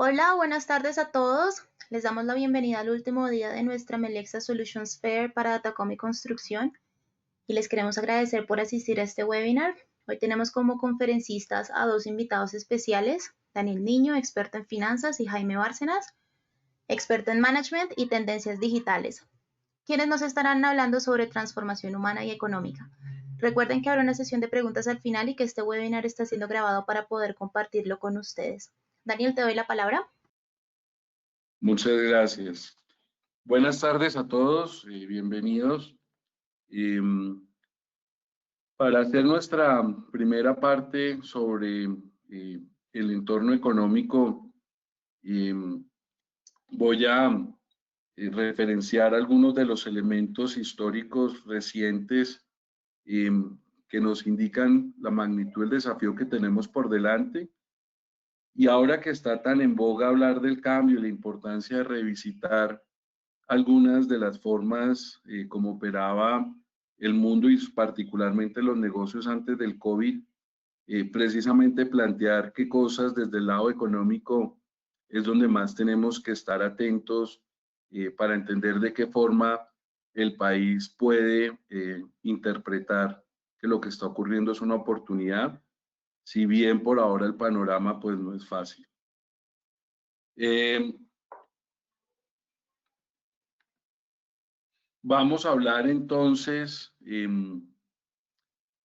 Hola, buenas tardes a todos. Les damos la bienvenida al último día de nuestra Melexa Solutions Fair para Datacom y Construcción y les queremos agradecer por asistir a este webinar. Hoy tenemos como conferencistas a dos invitados especiales, Daniel Niño, experto en finanzas, y Jaime Bárcenas, experto en management y tendencias digitales, quienes nos estarán hablando sobre transformación humana y económica. Recuerden que habrá una sesión de preguntas al final y que este webinar está siendo grabado para poder compartirlo con ustedes. Daniel, te doy la palabra. Muchas gracias. Buenas tardes a todos, bienvenidos. Para hacer nuestra primera parte sobre el entorno económico, voy a referenciar algunos de los elementos históricos recientes que nos indican la magnitud del desafío que tenemos por delante. Y ahora que está tan en boga hablar del cambio y la importancia de revisitar algunas de las formas como operaba el mundo y particularmente los negocios antes del COVID, precisamente plantear qué cosas desde el lado económico es donde más tenemos que estar atentos para entender de qué forma el país puede interpretar que lo que está ocurriendo es una oportunidad, si bien por ahora el panorama pues no es fácil. Vamos a hablar entonces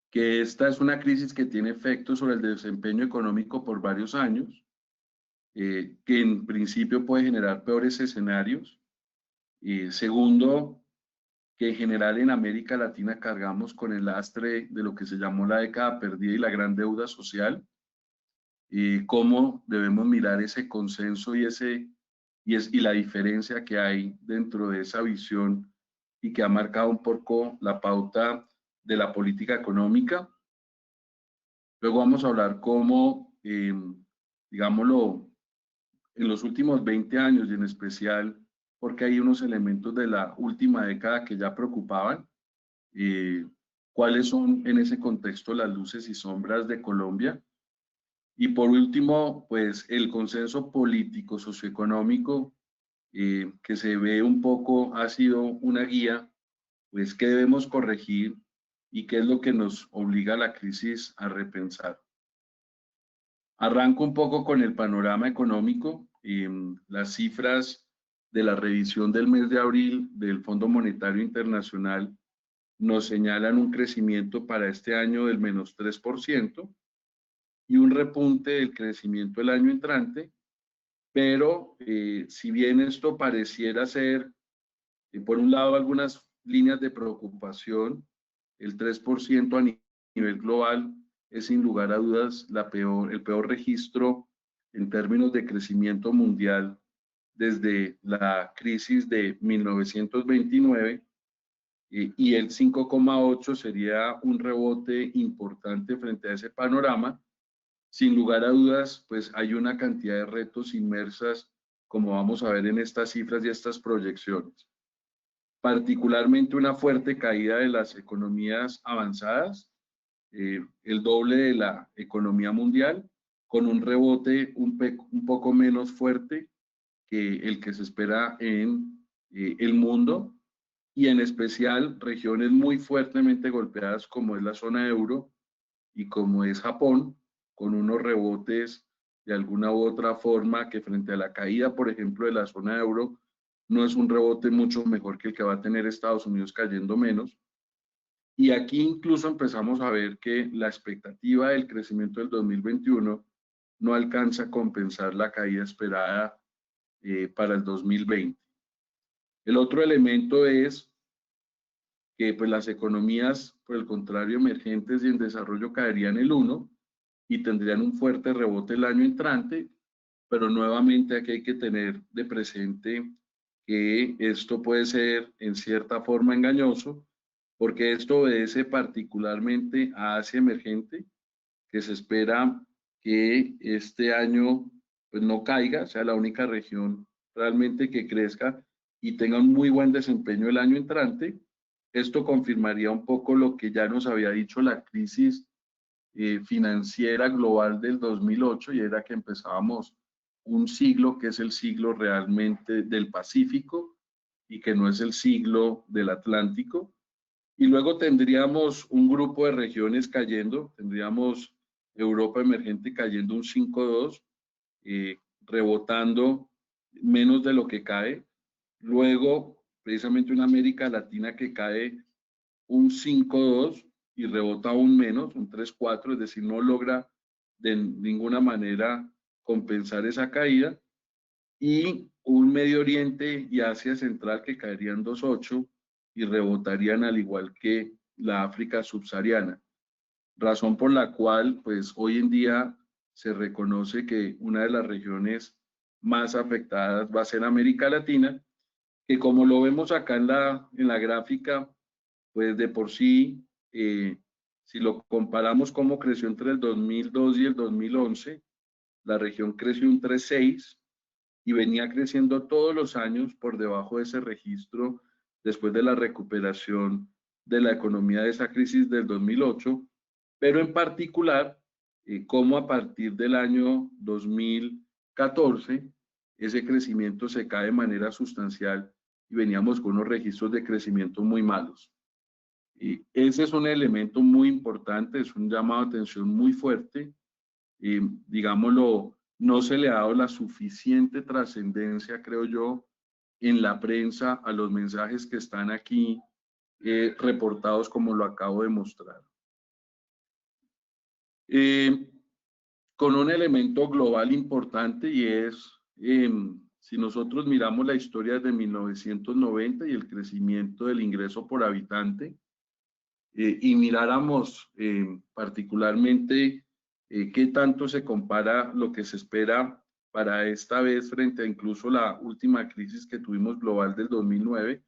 que esta es una crisis que tiene efectos sobre el desempeño económico por varios años, que en principio puede generar peores escenarios. Segundo, que en general en América Latina cargamos con el lastre de lo que se llamó la década perdida y la gran deuda social. Cómo debemos mirar ese consenso y la diferencia que hay dentro de esa visión y que ha marcado un poco la pauta de la política económica. Luego vamos a hablar cómo, digámoslo, en los últimos 20 años y en especial porque hay unos elementos de la última década que ya preocupaban, cuáles son en ese contexto las luces y sombras de Colombia. Y por último, pues el consenso político socioeconómico que se ve un poco ha sido una guía, pues qué debemos corregir y qué es lo que nos obliga a la crisis a repensar. Arranco un poco con el panorama económico. Las cifras de la revisión del mes de abril del Fondo Monetario Internacional nos señalan un crecimiento para este año del -3% y un repunte del crecimiento el año entrante, pero si bien esto pareciera ser, por un lado, algunas líneas de preocupación, el 3% a nivel global es sin lugar a dudas el peor registro en términos de crecimiento mundial desde la crisis de 1929, y el 5,8 sería un rebote importante frente a ese panorama. Sin lugar a dudas, pues hay una cantidad de retos inmersas, como vamos a ver en estas cifras y estas proyecciones. Particularmente una fuerte caída de las economías avanzadas, el doble de la economía mundial, con un rebote un poco menos fuerte que el que se espera en el mundo, y en especial regiones muy fuertemente golpeadas como es la zona euro y como es Japón, con unos rebotes de alguna u otra forma que frente a la caída, por ejemplo, de la zona euro, no es un rebote mucho mejor que el que va a tener Estados Unidos cayendo menos. Y aquí incluso empezamos a ver que la expectativa del crecimiento del 2021 no alcanza a compensar la caída esperada para el 2020. El otro elemento es que pues, las economías, por el contrario, emergentes y en desarrollo caerían el 1 y tendrían un fuerte rebote el año entrante, pero nuevamente aquí hay que tener de presente que esto puede ser en cierta forma engañoso, porque esto obedece particularmente a Asia emergente, que se espera que este año pues, no caiga, sea la única región realmente que crezca y tenga un muy buen desempeño el año entrante. Esto confirmaría un poco lo que ya nos había dicho la crisis financiera global del 2008, y era que empezábamos un siglo que es el siglo realmente del Pacífico y que no es el siglo del Atlántico. Y luego tendríamos un grupo de regiones cayendo, tendríamos Europa emergente cayendo un 5,2, rebotando menos de lo que cae. Luego, precisamente una América Latina que cae un 5,2 y rebota aún menos, un 3,4, es decir, no logra de ninguna manera compensar esa caída. Y un Medio Oriente y Asia Central que caerían 2,8 y rebotarían al igual que la África subsahariana. Razón por la cual, pues hoy en día se reconoce que una de las regiones más afectadas va a ser América Latina, que como lo vemos acá en la gráfica, pues de por sí, si lo comparamos cómo creció entre el 2002 y el 2011, la región creció un 3,6 y venía creciendo todos los años por debajo de ese registro después de la recuperación de la economía de esa crisis del 2008, pero en particular, cómo a partir del año 2014 ese crecimiento se cae de manera sustancial y veníamos con unos registros de crecimiento muy malos. Y ese es un elemento muy importante, es un llamado de atención muy fuerte. Digámoslo, no se le ha dado la suficiente trascendencia, creo yo, en la prensa a los mensajes que están aquí reportados como lo acabo de mostrar. Con un elemento global importante y es, si nosotros miramos la historia desde 1990 y el crecimiento del ingreso por habitante, y miráramos particularmente qué tanto se compara lo que se espera para esta vez frente a incluso la última crisis que tuvimos global del 2009,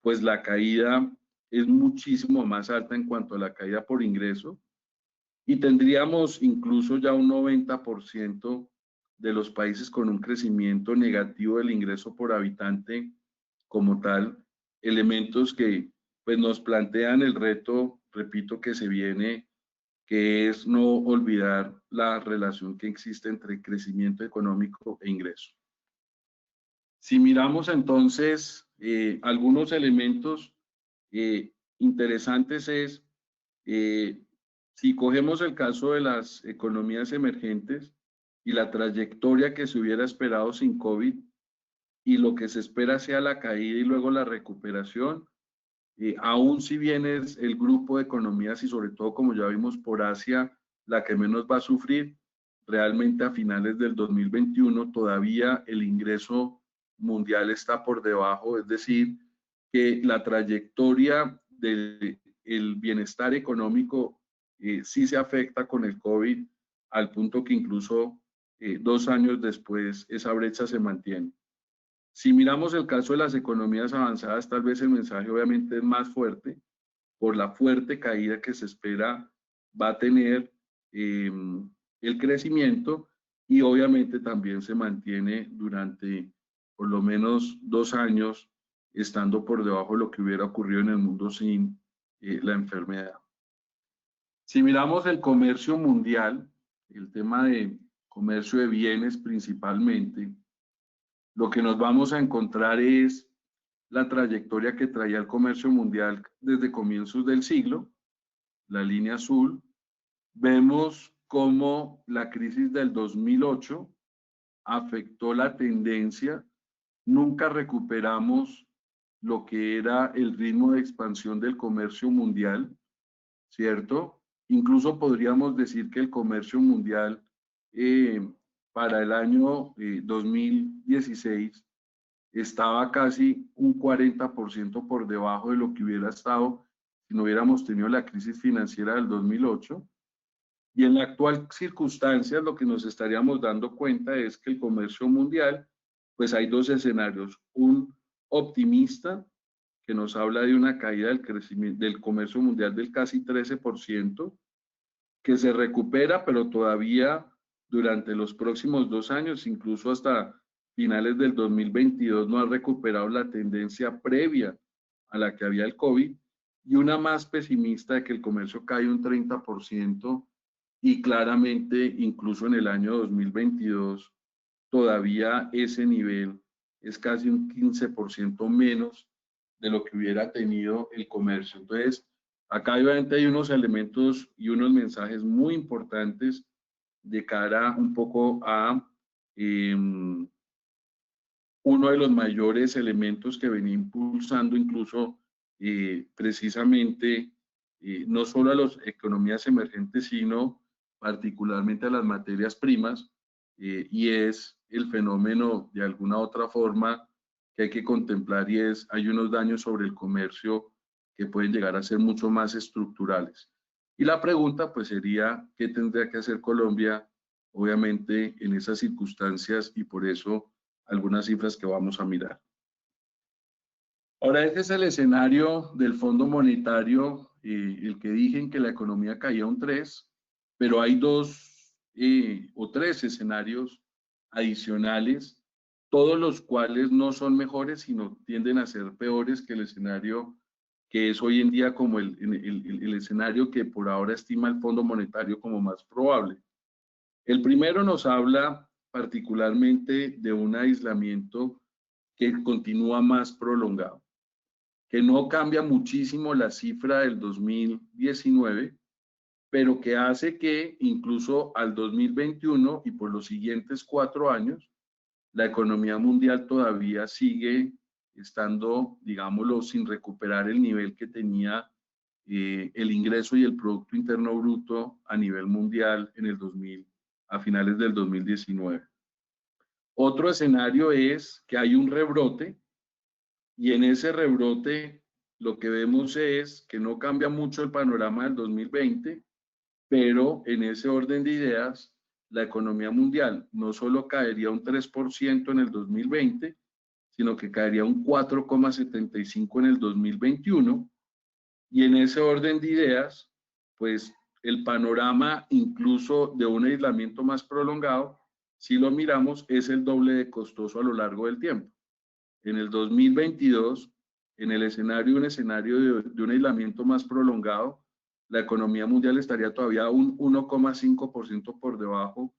pues la caída es muchísimo más alta en cuanto a la caída por ingreso y tendríamos incluso ya un 90% de los países con un crecimiento negativo del ingreso por habitante como tal, elementos que pues nos plantean el reto, repito, que se viene, que es no olvidar la relación que existe entre crecimiento económico e ingreso. Si miramos entonces algunos elementos interesantes es, si cogemos el caso de las economías emergentes y la trayectoria que se hubiera esperado sin COVID y lo que se espera sea la caída y luego la recuperación, aún si bien es el grupo de economías y sobre todo como ya vimos por Asia la que menos va a sufrir, realmente a finales del 2021 todavía el ingreso mundial está por debajo, es decir, que la trayectoria del bienestar económico sí se afecta con el COVID al punto que incluso 2 años después esa brecha se mantiene. Si miramos el caso de las economías avanzadas, tal vez el mensaje obviamente es más fuerte por la fuerte caída que se espera va a tener el crecimiento y obviamente también se mantiene durante por lo menos 2 años estando por debajo de lo que hubiera ocurrido en el mundo sin la enfermedad. Si miramos el comercio mundial, el tema de comercio de bienes principalmente, lo que nos vamos a encontrar es la trayectoria que traía el comercio mundial desde comienzos del siglo, la línea azul. Vemos cómo la crisis del 2008 afectó la tendencia. Nunca recuperamos lo que era el ritmo de expansión del comercio mundial, ¿cierto? Incluso podríamos decir que el comercio mundial para el año 2016 estaba casi un 40% por debajo de lo que hubiera estado si no hubiéramos tenido la crisis financiera del 2008. Y en la actual circunstancia lo que nos estaríamos dando cuenta es que el comercio mundial, pues hay 2 escenarios, un optimista que nos habla de una caída del crecimiento del comercio mundial del casi 13%, que se recupera, pero todavía durante los próximos 2 años, incluso hasta finales del 2022, no ha recuperado la tendencia previa a la que había el COVID, y una más pesimista de que el comercio cae un 30%, y claramente incluso en el año 2022 todavía ese nivel es casi un 15% menos de lo que hubiera tenido el comercio. Entonces, acá obviamente hay unos elementos y unos mensajes muy importantes de cara un poco a uno de los mayores elementos que venía impulsando incluso precisamente no solo a las economías emergentes, sino particularmente a las materias primas, y es el fenómeno de alguna otra forma que hay que contemplar, y es hay unos daños sobre el comercio que pueden llegar a ser mucho más estructurales. Y la pregunta pues sería, ¿qué tendría que hacer Colombia, obviamente, en esas circunstancias? Y por eso algunas cifras que vamos a mirar. Ahora, este es el escenario del Fondo Monetario, el que dije que la economía caía un 3, pero hay dos o tres escenarios adicionales, todos los cuales no son mejores, sino tienden a ser peores que el escenario que es hoy en día como el escenario que por ahora estima el Fondo Monetario como más probable. El primero nos habla particularmente de un aislamiento que continúa más prolongado, que no cambia muchísimo la cifra del 2019, pero que hace que incluso al 2021 y por los siguientes 4 años, la economía mundial todavía sigue estando, digámoslo, sin recuperar el nivel que tenía el ingreso y el Producto Interno Bruto a nivel mundial en el 2000, a finales del 2019. Otro escenario es que hay un rebrote, y en ese rebrote lo que vemos es que no cambia mucho el panorama del 2020, pero en ese orden de ideas, la economía mundial no solo caería un 3% en el 2020, sino que caería un 4,75% en el 2021. Y en ese orden de ideas, pues el panorama incluso de un aislamiento más prolongado, si lo miramos, es el doble de costoso a lo largo del tiempo. En el 2022, en el escenario, un escenario de un aislamiento más prolongado, la economía mundial estaría todavía un 1,5% por debajo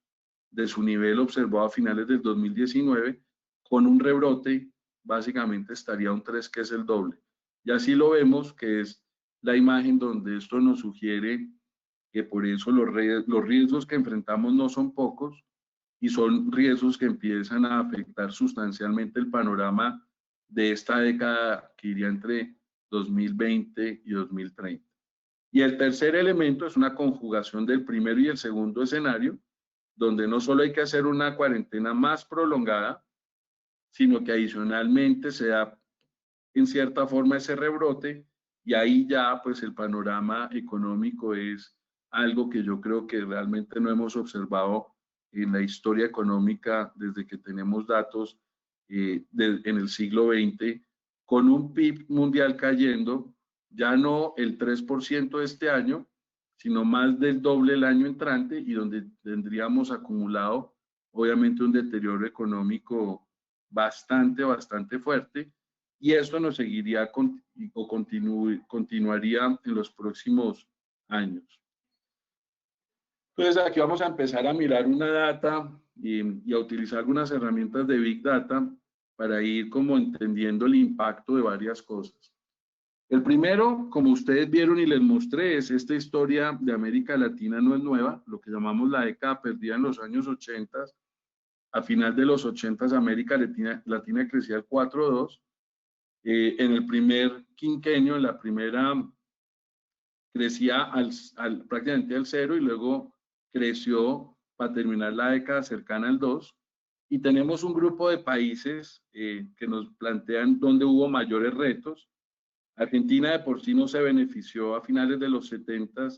de su nivel observado a finales del 2019, con un rebrote, básicamente estaría un 3, que es el doble. Y así lo vemos, que es la imagen donde esto nos sugiere que por eso los riesgos que enfrentamos no son pocos, y son riesgos que empiezan a afectar sustancialmente el panorama de esta década que iría entre 2020 y 2030. Y el tercer elemento es una conjugación del primero y el segundo escenario, donde no solo hay que hacer una cuarentena más prolongada, sino que adicionalmente se da en cierta forma ese rebrote, y ahí ya pues el panorama económico es algo que yo creo que realmente no hemos observado en la historia económica desde que tenemos datos en el siglo XX, con un PIB mundial cayendo ya no el 3% de este año, sino más del doble el año entrante, y donde tendríamos acumulado obviamente un deterioro económico bastante fuerte, y esto nos seguiría o continuaría en los próximos años. Entonces aquí vamos a empezar a mirar una data y a utilizar algunas herramientas de Big Data para ir como entendiendo el impacto de varias cosas. El primero, como ustedes vieron y les mostré, es esta historia de América Latina. No es nueva, lo que llamamos la década perdida en los años 80. A final de los 80 América Latina crecía al 4,2. En el primer quinquenio, en la primera, crecía prácticamente al 0, y luego creció para terminar la década cercana al 2. Y tenemos un grupo de países que nos plantean dónde hubo mayores retos. Argentina de por sí no se benefició a finales de los 70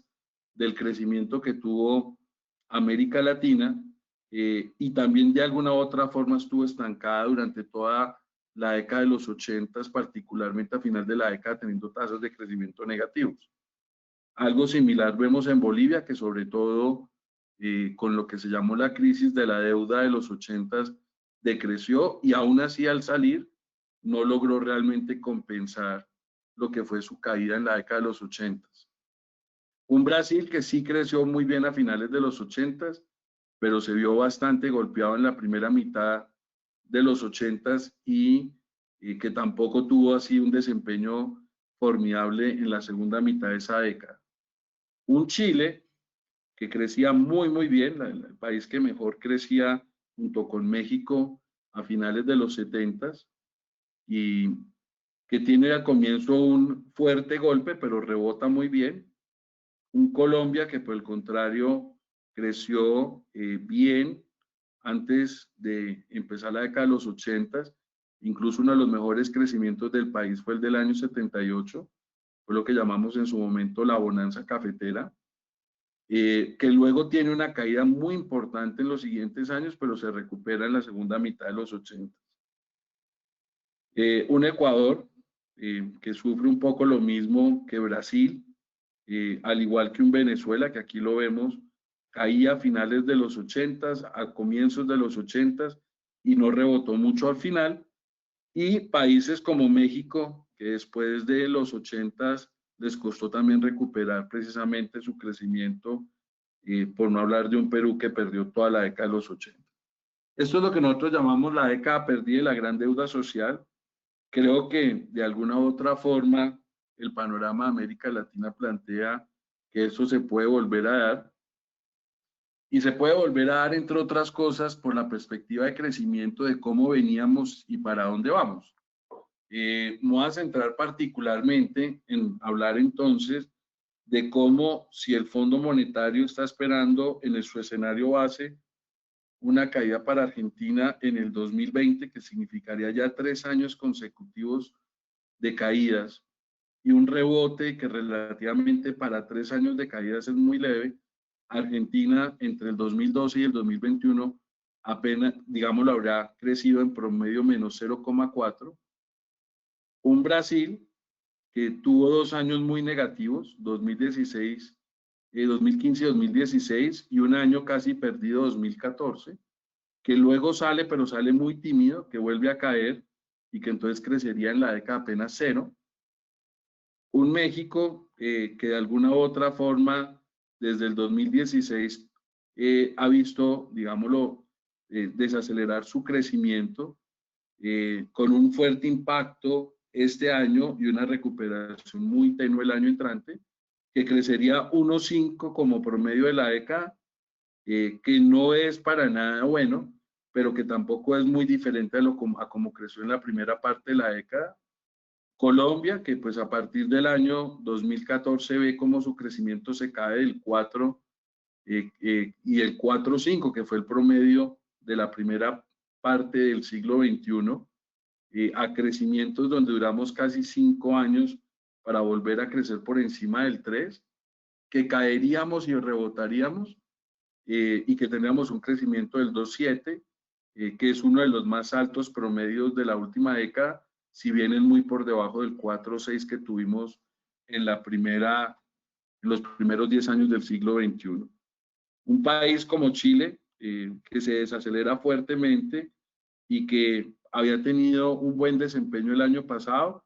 del crecimiento que tuvo América Latina, y también de alguna u otra forma estuvo estancada durante toda la década de los 80, particularmente a final de la década, teniendo tasas de crecimiento negativos. Algo similar vemos en Bolivia, que sobre todo con lo que se llamó la crisis de la deuda de los 80 decreció, y aún así al salir no logró realmente compensar lo que fue su caída en la década de los 80. Un Brasil que sí creció muy bien a finales de los 80, pero se vio bastante golpeado en la primera mitad de los 80s y que tampoco tuvo así un desempeño formidable en la segunda mitad de esa década. Un Chile que crecía muy bien, el país que mejor crecía junto con México a finales de los 70s y que tiene al comienzo un fuerte golpe, pero rebota muy bien. Un Colombia que por el contrario creció bien antes de empezar la década de los 80s, incluso uno de los mejores crecimientos del país fue el del año 78, fue lo que llamamos en su momento la bonanza cafetera, que luego tiene una caída muy importante en los siguientes años, pero se recupera en la segunda mitad de los 80. Un Ecuador que sufre un poco lo mismo que Brasil, al igual que un Venezuela, que aquí lo vemos, caía a finales de los 80s, a comienzos de los 80s, y no rebotó mucho al final. Y países como México, que después de los 80s les costó también recuperar precisamente su crecimiento, por no hablar de un Perú que perdió toda la década de los 80. Esto es lo que nosotros llamamos la década perdida y la gran deuda social. Creo que de alguna u otra forma el panorama de América Latina plantea que eso se puede volver a dar y se puede volver a dar, entre otras cosas, por la perspectiva de crecimiento de cómo veníamos y para dónde vamos. Me voy a centrar particularmente en hablar entonces de cómo si el Fondo Monetario está esperando en su escenario base una caída para Argentina en el 2020, que significaría ya 3 años consecutivos de caídas y un rebote que relativamente para 3 años de caídas es muy leve. Argentina entre el 2012 y el 2021 apenas, digamos, lo habrá crecido en promedio menos 0,4. Un Brasil que tuvo 2 años muy negativos, 2016, 2015 y 2016, y un año casi perdido, 2014, que luego sale, pero sale muy tímido, que vuelve a caer y que entonces crecería en la década apenas cero. Un México que de alguna u otra forma desde el 2016 ha visto, digámoslo, desacelerar su crecimiento con un fuerte impacto este año y una recuperación muy tenue el año entrante, que crecería 1,5 como promedio de la década, que no es para nada bueno, pero que tampoco es muy diferente a como creció en la primera parte de la década. Colombia, que pues a partir del año 2014 ve como su crecimiento se cae del 4 y el 4,5, que fue el promedio de la primera parte del siglo XXI, a crecimientos donde duramos casi 5 años para volver a crecer por encima del 3, que caeríamos y rebotaríamos y que tendríamos un crecimiento del 2,7, que es uno de los más altos promedios de la última década, si bien es muy por debajo del 4,6 que tuvimos en los primeros 10 años del siglo XXI. Un país como Chile, que se desacelera fuertemente y que había tenido un buen desempeño el año pasado,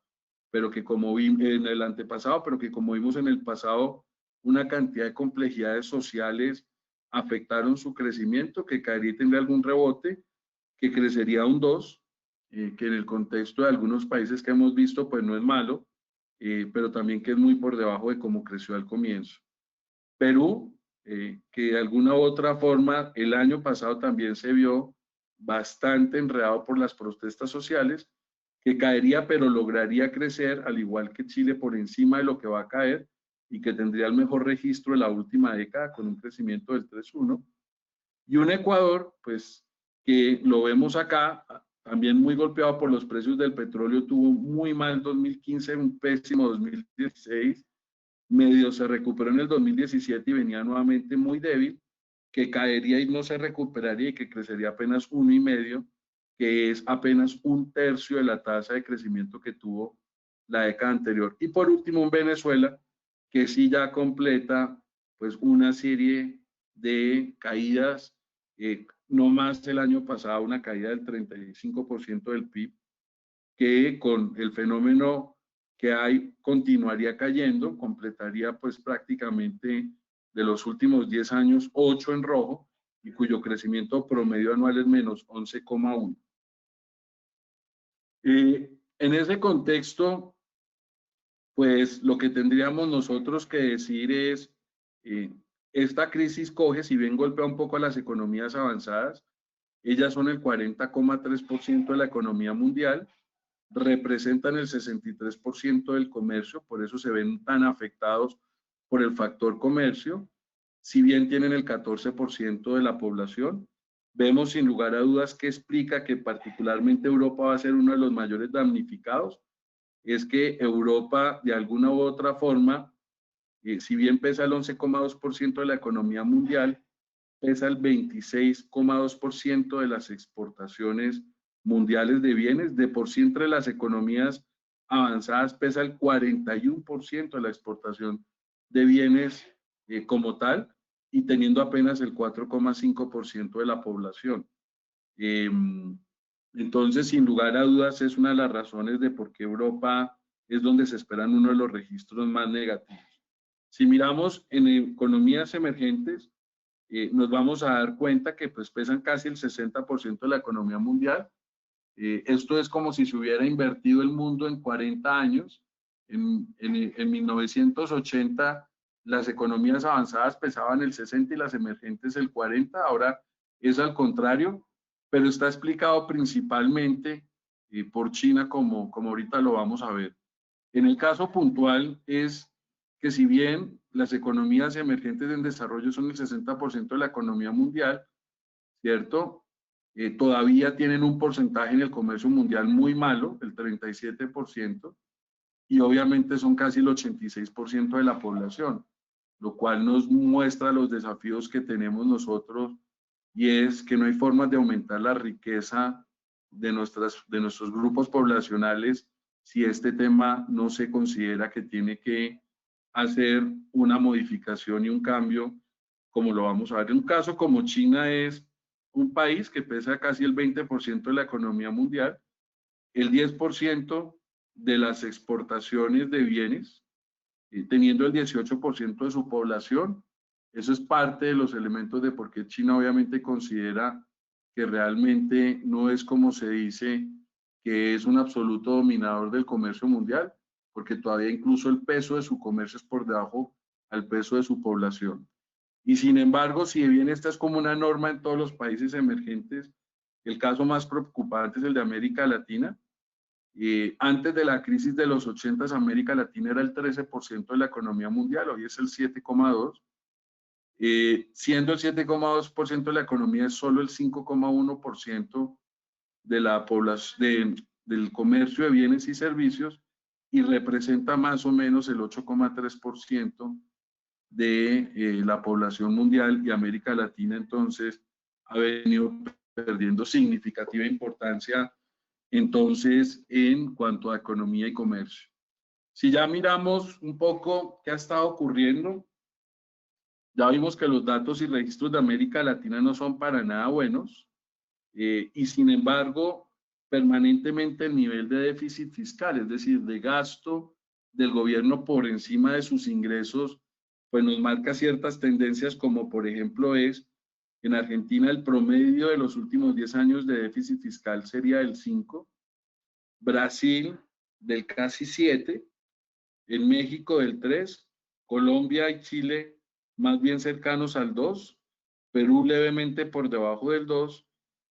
pero que como vimos en el antepasado, pero que como vimos en el pasado, una cantidad de complejidades sociales afectaron su crecimiento, que caería y tendría algún rebote, que crecería un 2, que en el contexto de algunos países que hemos visto, pues no es malo, pero también que es muy por debajo de cómo creció al comienzo. Perú, que de alguna u otra forma el año pasado también se vio bastante enredado por las protestas sociales, que caería pero lograría crecer, al igual que Chile, por encima de lo que va a caer y que tendría el mejor registro de la última década con un crecimiento del 3,1. Y un Ecuador, pues, que lo vemos acá, también muy golpeado por los precios del petróleo, tuvo muy mal 2015, un pésimo 2016, medio se recuperó en el 2017 y venía nuevamente muy débil, que caería y no se recuperaría y que crecería apenas 1,5, que es apenas 1/3 de la tasa de crecimiento que tuvo la década anterior. Y por último, un Venezuela, que sí ya completa pues una serie de caídas, no más el año pasado, una caída del 35% del PIB, que con el fenómeno que hay continuaría cayendo, completaría pues prácticamente de los últimos 10 años 8 en rojo y cuyo crecimiento promedio anual es menos 11,1. En ese contexto, pues lo que tendríamos nosotros que decir es, esta crisis coge, si bien golpea un poco a las economías avanzadas, ellas son el 40,3% de la economía mundial, representan el 63% del comercio, por eso se ven tan afectados por el factor comercio, si bien tienen el 14% de la población. Vemos sin lugar a dudas que explica que particularmente Europa va a ser uno de los mayores damnificados, es que Europa de alguna u otra forma, si bien pesa el 11,2% de la economía mundial, pesa el 26,2% de las exportaciones mundiales de bienes. De por sí entre las economías avanzadas pesa el 41% de la exportación de bienes como tal, y teniendo apenas el 4,5% de la población. Entonces, sin lugar a dudas, es una de las razones de por qué Europa es donde se esperan uno de los registros más negativos. Si miramos en economías emergentes, nos vamos a dar cuenta que pues pesan casi el 60% de la economía mundial. Esto es como si se hubiera invertido el mundo en 40 años. En 1980 las economías avanzadas pesaban el 60 y las emergentes el 40, ahora es al contrario, pero está explicado principalmente por China como ahorita lo vamos a ver. En el caso puntual es que si bien las economías emergentes en desarrollo son el 60% de la economía mundial, ¿cierto? Todavía tienen un porcentaje en el comercio mundial muy malo, el 37%, y obviamente son casi el 86% de la población, lo cual nos muestra los desafíos que tenemos nosotros, y es que no hay formas de aumentar la riqueza de nuestros grupos poblacionales si este tema no se considera que tiene que hacer una modificación y un cambio, como lo vamos a ver. En un caso como China es un país que pesa casi el 20% de la economía mundial, el 10% de las exportaciones de bienes, teniendo el 18% de su población. Eso es parte de los elementos de por qué China obviamente considera que realmente no es como se dice, que es un absoluto dominador del comercio mundial, porque todavía incluso el peso de su comercio es por debajo al peso de su población. Y sin embargo, si bien esta es como una norma en todos los países emergentes, el caso más preocupante es el de América Latina. Antes de la crisis de los 80, América Latina era el 13% de la economía mundial, hoy es el 7,2%. Siendo el 7,2% de la economía, es solo el 5,1% de la población, del comercio de bienes y servicios, y representa más o menos el 8,3% de la población mundial, y América Latina entonces ha venido perdiendo significativa importancia entonces en cuanto a economía y comercio. Si ya miramos un poco qué ha estado ocurriendo, ya vimos que los datos y registros de América Latina no son para nada buenos, y sin embargo permanentemente el nivel de déficit fiscal, es decir, de gasto del gobierno por encima de sus ingresos, pues nos marca ciertas tendencias, como por ejemplo es en Argentina el promedio de los últimos 10 años de déficit fiscal sería del 5, Brasil del casi 7, en México del 3, Colombia y Chile más bien cercanos al 2, Perú levemente por debajo del 2,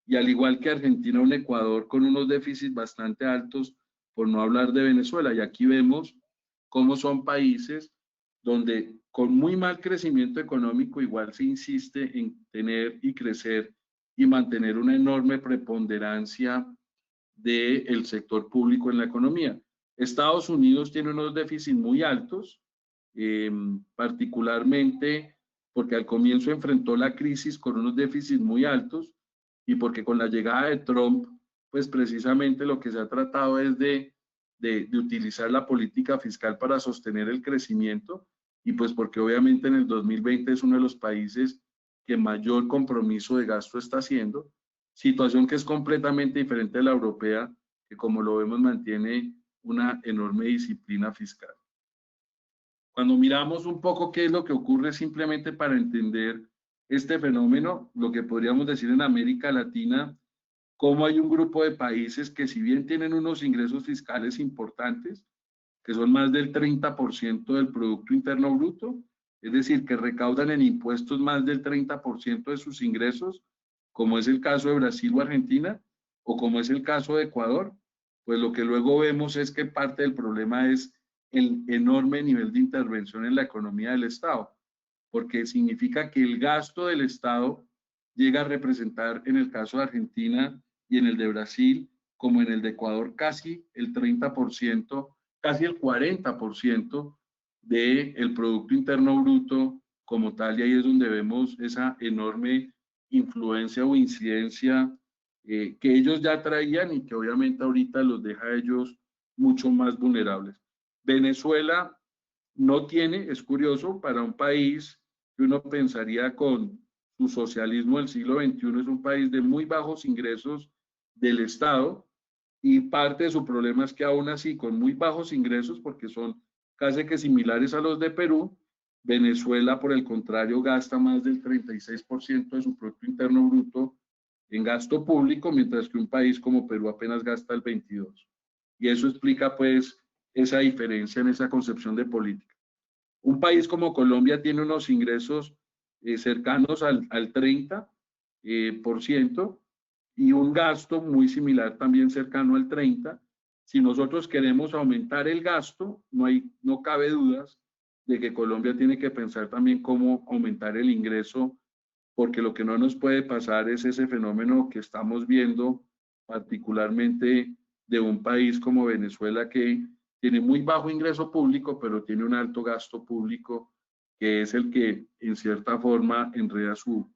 y al igual que Argentina, un Ecuador con unos déficits bastante altos, por no hablar de Venezuela. Y aquí vemos cómo son países donde con muy mal crecimiento económico igual se insiste en tener y crecer y mantener una enorme preponderancia del sector público en la economía. Estados Unidos tiene unos déficits muy altos, particularmente porque al comienzo enfrentó la crisis con unos déficits muy altos, y porque con la llegada de Trump, pues precisamente lo que se ha tratado es de utilizar la política fiscal para sostener el crecimiento, y pues porque obviamente en el 2020 es uno de los países que mayor compromiso de gasto está haciendo, situación que es completamente diferente de la europea, que como lo vemos mantiene una enorme disciplina fiscal. Cuando miramos un poco qué es lo que ocurre, simplemente para entender este fenómeno, lo que podríamos decir en América Latina, cómo hay un grupo de países que si bien tienen unos ingresos fiscales importantes, que son más del 30% del Producto Interno Bruto, es decir, que recaudan en impuestos más del 30% de sus ingresos, como es el caso de Brasil o Argentina, o como es el caso de Ecuador, pues lo que luego vemos es que parte del problema es el enorme nivel de intervención en la economía del Estado, porque significa que el gasto del Estado llega a representar, en el caso de Argentina y en el de Brasil, como en el de Ecuador, casi el 30%, casi el 40% del Producto Interno Bruto como tal, y ahí es donde vemos esa enorme influencia o incidencia que ellos ya traían y que obviamente ahorita los deja a ellos mucho más vulnerables. Venezuela no tiene, es curioso, para un país que uno pensaría con su socialismo del siglo XXI, es un país de muy bajos ingresos del Estado, y parte de su problema es que aún así, con muy bajos ingresos, porque son casi que similares a los de Perú, Venezuela, por el contrario, gasta más del 36% de su Producto Interno Bruto en gasto público, mientras que un país como Perú apenas gasta el 22%. Y eso explica pues esa diferencia en esa concepción de política. Un país como Colombia tiene unos ingresos cercanos al 30% y un gasto muy similar también cercano al 30%. Si nosotros queremos aumentar el gasto, no cabe dudas de que Colombia tiene que pensar también cómo aumentar el ingreso, porque lo que no nos puede pasar es ese fenómeno que estamos viendo, particularmente de un país como Venezuela, que tiene muy bajo ingreso público, pero tiene un alto gasto público, que es el que en cierta forma enreda su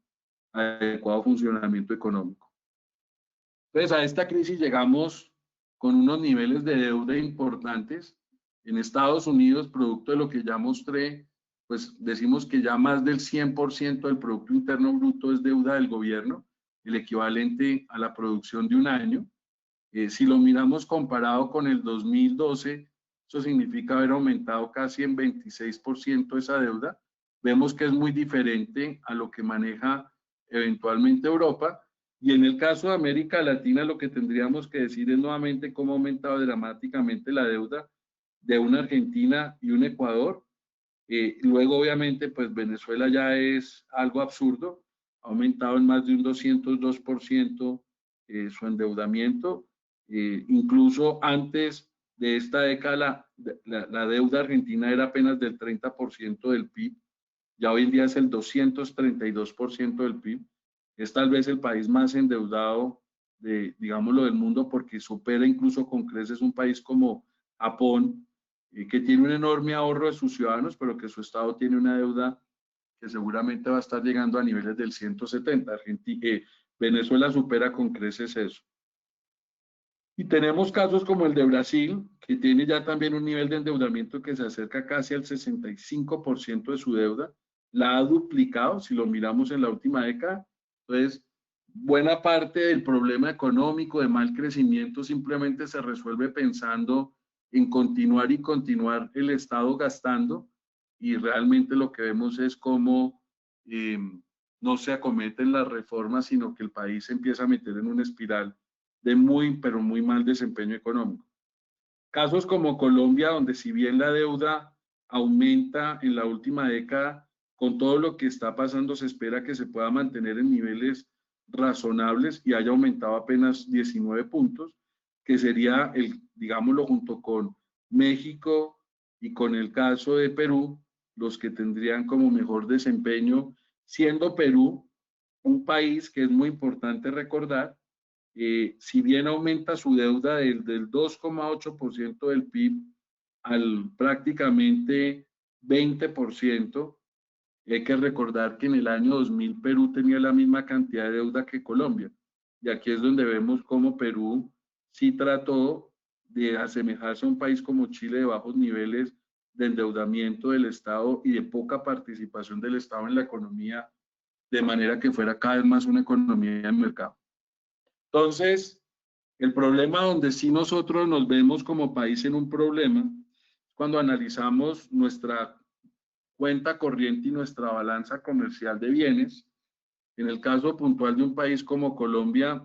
adecuado funcionamiento económico. Entonces, a esta crisis llegamos con unos niveles de deuda importantes. En Estados Unidos, producto de lo que ya mostré, pues decimos que ya más del 100% del Producto Interno Bruto es deuda del gobierno, el equivalente a la producción de un año. Si lo miramos comparado con el 2012, eso significa haber aumentado casi en 26% esa deuda. Vemos que es muy diferente a lo que maneja eventualmente Europa. Y en el caso de América Latina, lo que tendríamos que decir es nuevamente cómo ha aumentado dramáticamente la deuda de una Argentina y un Ecuador. Luego, obviamente, pues Venezuela ya es algo absurdo, ha aumentado en más de un 202% su endeudamiento. Incluso antes de esta década, la deuda argentina era apenas del 30% del PIB, ya hoy en día es el 232% del PIB. Es tal vez el país más endeudado digámoslo, del mundo, porque supera incluso con creces un país como Japón, que tiene un enorme ahorro de sus ciudadanos, pero que su Estado tiene una deuda que seguramente va a estar llegando a niveles del 170. Venezuela supera con creces eso. Y tenemos casos como el de Brasil, que tiene ya también un nivel de endeudamiento que se acerca casi al 65% de su deuda. La ha duplicado si lo miramos en la última década. Entonces, buena parte del problema económico de mal crecimiento simplemente se resuelve pensando en continuar y continuar el Estado gastando, y realmente lo que vemos es cómo no se acometen las reformas, sino que el país se empieza a meter en una espiral de muy, pero muy mal desempeño económico. Casos como Colombia, donde si bien la deuda aumenta en la última década, con todo lo que está pasando se espera que se pueda mantener en niveles razonables y haya aumentado apenas 19 puntos, que sería, digámoslo, junto con México y con el caso de Perú, los que tendrían como mejor desempeño, siendo Perú un país que es muy importante recordar, si bien aumenta su deuda del 2,8% del PIB al prácticamente 20%, hay que recordar que en el año 2000 Perú tenía la misma cantidad de deuda que Colombia. Y aquí es donde vemos cómo Perú sí trató de asemejarse a un país como Chile de bajos niveles de endeudamiento del Estado y de poca participación del Estado en la economía, de manera que fuera cada vez más una economía de mercado. Entonces, el problema donde sí nosotros nos vemos como país en un problema, cuando analizamos nuestra cuenta corriente y nuestra balanza comercial de bienes, En el caso puntual de un país como Colombia,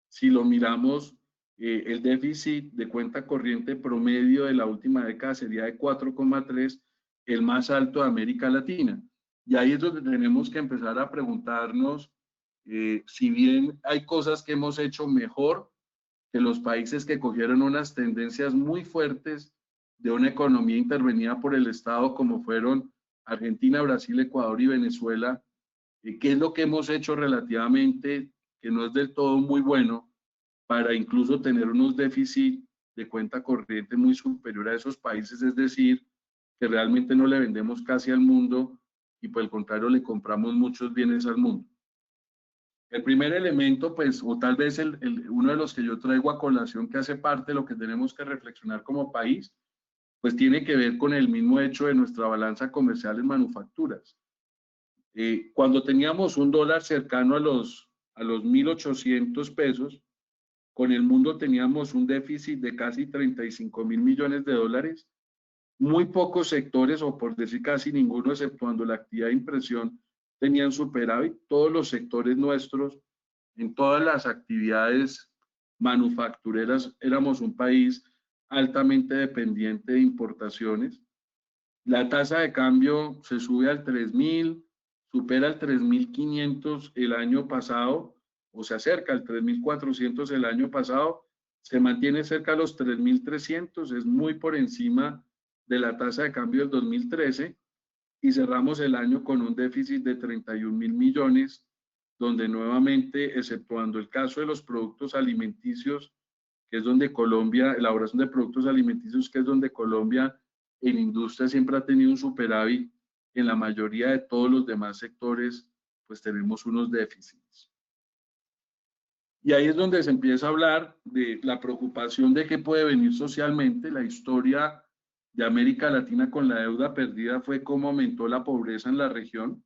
si lo miramos, el déficit de cuenta corriente promedio de la última década sería de 4,3, el más alto de América Latina. Y ahí es donde tenemos que empezar a preguntarnos, si bien hay cosas que hemos hecho mejor que los países que cogieron unas tendencias muy fuertes de una economía intervenida por el Estado, como fueron Argentina, Brasil, Ecuador y Venezuela, ¿qué es lo que hemos hecho relativamente que no es del todo muy bueno para incluso tener unos déficits de cuenta corriente muy superior a esos países? Es decir, que realmente no le vendemos casi al mundo y por el contrario le compramos muchos bienes al mundo. El primer elemento, pues, o tal vez uno de los que yo traigo a colación que hace parte de lo que tenemos que reflexionar como país, pues tiene que ver con el mismo hecho de nuestra balanza comercial en manufacturas. Cuando teníamos un dólar cercano a los 1.800 pesos, con el mundo teníamos un déficit de casi 35.000 millones de dólares. Muy pocos sectores, o por decir casi ninguno, exceptuando la actividad de impresión, tenían superávit. Todos los sectores nuestros, en todas las actividades manufactureras, éramos un país altamente dependiente de importaciones. La tasa de cambio se sube al 3.000, supera el 3.500 el año pasado, o se acerca al 3.400 el año pasado, se mantiene cerca a los 3.300, es muy por encima de la tasa de cambio del 2013, y cerramos el año con un déficit de 31.000 millones, donde nuevamente, exceptuando el caso de los productos alimenticios, que es donde Colombia, elaboración de productos alimenticios, que es donde Colombia en industria siempre ha tenido un superávit, en la mayoría de todos los demás sectores, pues tenemos unos déficits. Y ahí es donde se empieza a hablar de la preocupación de qué puede venir socialmente. La historia de América Latina con la deuda perdida fue cómo aumentó la pobreza en la región.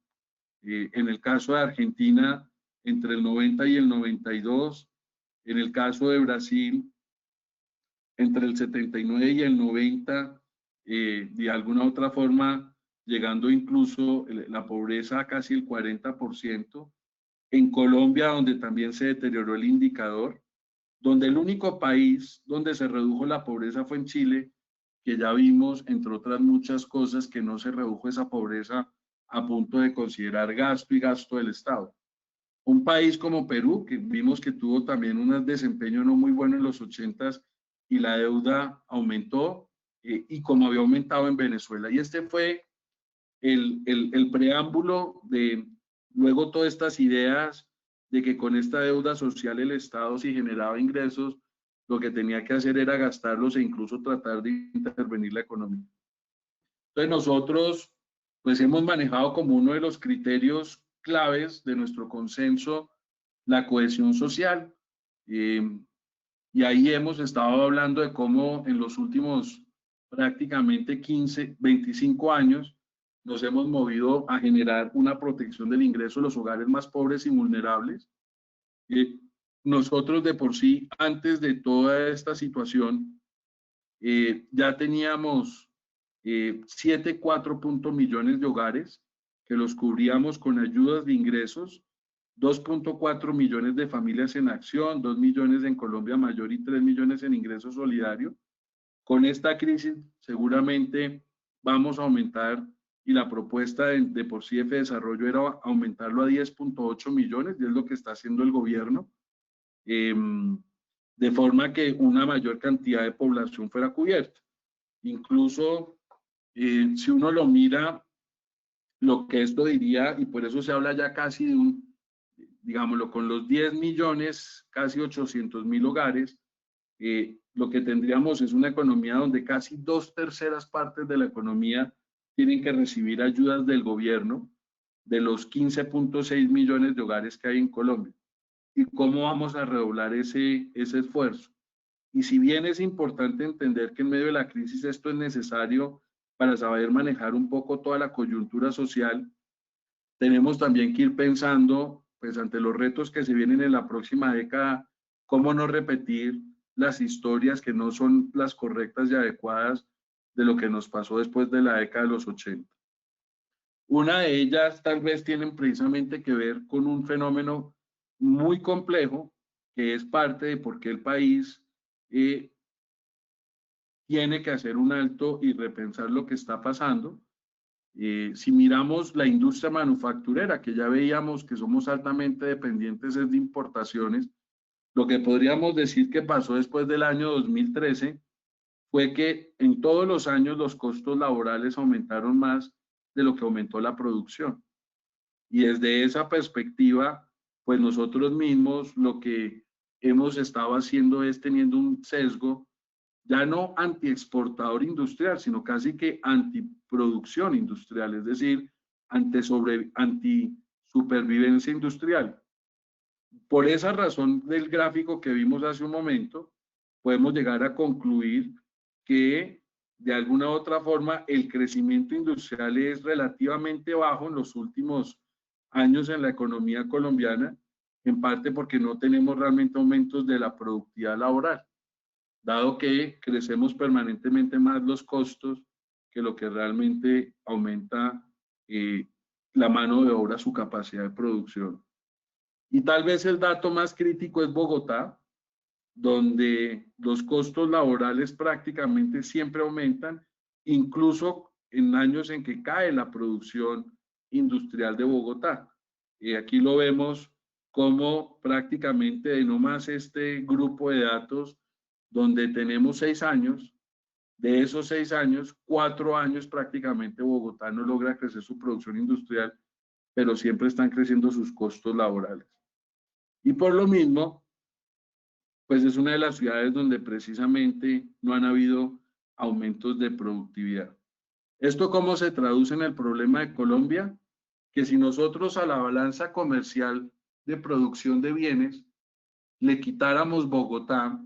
En el caso de Argentina, entre el 90 y el 92, en el caso de Brasil, entre el 79 y el 90, de alguna otra forma, llegando incluso la pobreza a casi el 40%. En Colombia, donde también se deterioró el indicador, donde el único país donde se redujo la pobreza fue en Chile, que ya vimos, entre otras muchas cosas, que no se redujo esa pobreza a punto de considerar gasto y gasto del Estado. Un país como Perú, que vimos que tuvo también un desempeño no muy bueno en los 80s y la deuda aumentó, y como había aumentado en Venezuela. Y este fue el preámbulo de luego todas estas ideas de que con esta deuda social el Estado, si generaba ingresos, lo que tenía que hacer era gastarlos e incluso tratar de intervenir la economía. Entonces nosotros pues hemos manejado como uno de los criterios claves de nuestro consenso la cohesión social. Y ahí hemos estado hablando de cómo en los últimos prácticamente 15, 25 años nos hemos movido a generar una protección del ingreso de los hogares más pobres y vulnerables. Nosotros de por sí, antes de toda esta situación, ya teníamos 7,4 millones de hogares que los cubríamos con ayudas de ingresos, 2,4 millones de familias en acción, 2 millones en Colombia Mayor y 3 millones en ingreso solidario. Con esta crisis seguramente vamos a aumentar, y la propuesta de por sí de Desarrollo era aumentarlo a 10,8 millones, y es lo que está haciendo el gobierno, de forma que una mayor cantidad de población fuera cubierta. Incluso si uno lo mira, lo que esto diría, y por eso se habla ya casi de un, digámoslo, con los 10 millones, casi 800.000 hogares, lo que tendríamos es una economía donde casi 2/3 partes de la economía tienen que recibir ayudas del gobierno, de los 15,6 millones de hogares que hay en Colombia. ¿Y cómo vamos a redoblar ese esfuerzo? Y si bien es importante entender que en medio de la crisis esto es necesario para saber manejar un poco toda la coyuntura social, tenemos también que ir pensando, pues ante los retos que se vienen en la próxima década, cómo no repetir las historias que no son las correctas y adecuadas de lo que nos pasó después de la década de los 80. Una de ellas tal vez tienen precisamente que ver con un fenómeno muy complejo, que es parte de por qué el país tiene que hacer un alto y repensar lo que está pasando. Si miramos la industria manufacturera, que ya veíamos que somos altamente dependientes de importaciones, lo que podríamos decir que pasó después del año 2013 fue que en todos los años los costos laborales aumentaron más de lo que aumentó la producción. Y desde esa perspectiva, pues nosotros mismos lo que hemos estado haciendo es teniendo un sesgo ya no antiexportador industrial, sino casi que antiproducción industrial, es decir, antisupervivencia industrial. Por esa razón del gráfico que vimos hace un momento, podemos llegar a concluir que de alguna u otra forma el crecimiento industrial es relativamente bajo en los últimos años en la economía colombiana, en parte porque no tenemos realmente aumentos de la productividad laboral, dado que crecemos permanentemente más los costos que lo que realmente aumenta la mano de obra, su capacidad de producción. Y tal vez el dato más crítico es Bogotá, donde los costos laborales prácticamente siempre aumentan, incluso en años en que cae la producción industrial de Bogotá. Y aquí lo vemos como prácticamente de no más este grupo de datos donde tenemos 6 años, de esos 6 años, 4 años prácticamente Bogotá no logra crecer su producción industrial, pero siempre están creciendo sus costos laborales. Y por lo mismo, pues es una de las ciudades donde precisamente no han habido aumentos de productividad. ¿Esto cómo se traduce en el problema de Colombia? Que si nosotros a la balanza comercial de producción de bienes le quitáramos Bogotá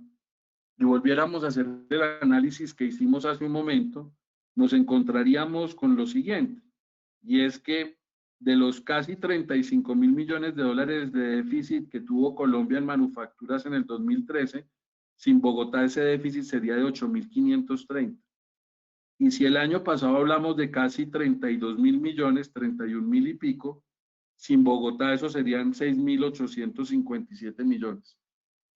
y volviéramos a hacer el análisis que hicimos hace un momento, nos encontraríamos con lo siguiente, y es que de los casi 35.000 millones de dólares de déficit que tuvo Colombia en manufacturas en el 2013, sin Bogotá ese déficit sería de 8.530. Y si el año pasado hablamos de casi 32.000 millones, 31.000 y pico, sin Bogotá eso serían 6.857 millones.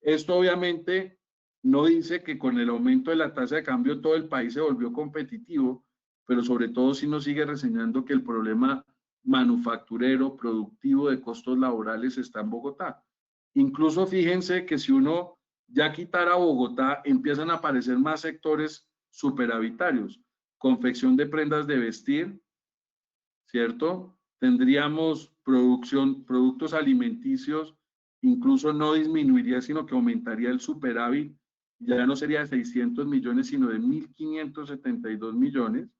Esto obviamente no dice que con el aumento de la tasa de cambio todo el país se volvió competitivo, pero sobre todo sí nos sigue reseñando que el problema manufacturero, productivo de costos laborales está en Bogotá. Incluso fíjense que si uno ya quitara Bogotá, empiezan a aparecer más sectores superavitarios. Confección de prendas de vestir, ¿cierto? Tendríamos productos alimenticios, incluso no disminuiría, sino que aumentaría el superávit, ya no sería de 600 millones, sino de 1.572 millones.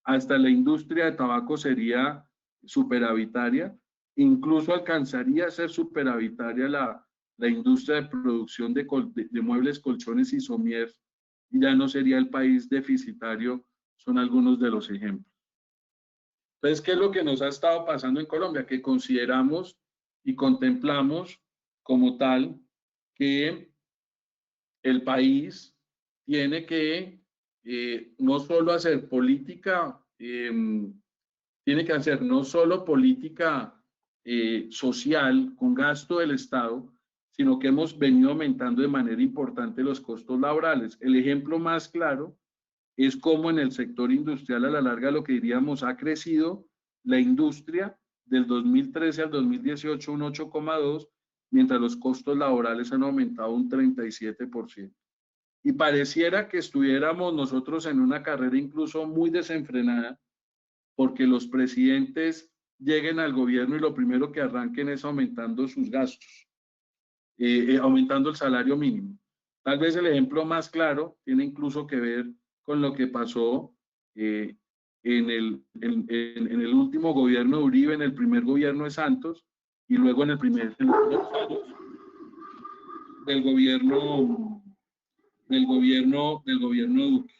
Hasta la industria de tabaco sería superavitaria, incluso alcanzaría a ser superavitaria la industria de producción de muebles, colchones y somiers, y ya no sería el país deficitario, son algunos de los ejemplos. Entonces, ¿qué es lo que nos ha estado pasando en Colombia? Que consideramos y contemplamos como tal que el país tiene que no solo hacer política, tiene que hacer no solo política social con gasto del Estado, sino que hemos venido aumentando de manera importante los costos laborales. El ejemplo más claro es cómo en el sector industrial a la larga lo que diríamos ha crecido la industria del 2013 al 2018 un 8,2, mientras los costos laborales han aumentado un 37%. Y pareciera que estuviéramos nosotros en una carrera incluso muy desenfrenada, porque los presidentes lleguen al gobierno y lo primero que arranquen es aumentando sus gastos, aumentando el salario mínimo. Tal vez el ejemplo más claro tiene incluso que ver con lo que pasó en el último gobierno de Uribe, en el primer gobierno de Santos, y luego en los primeros años del gobierno Duque.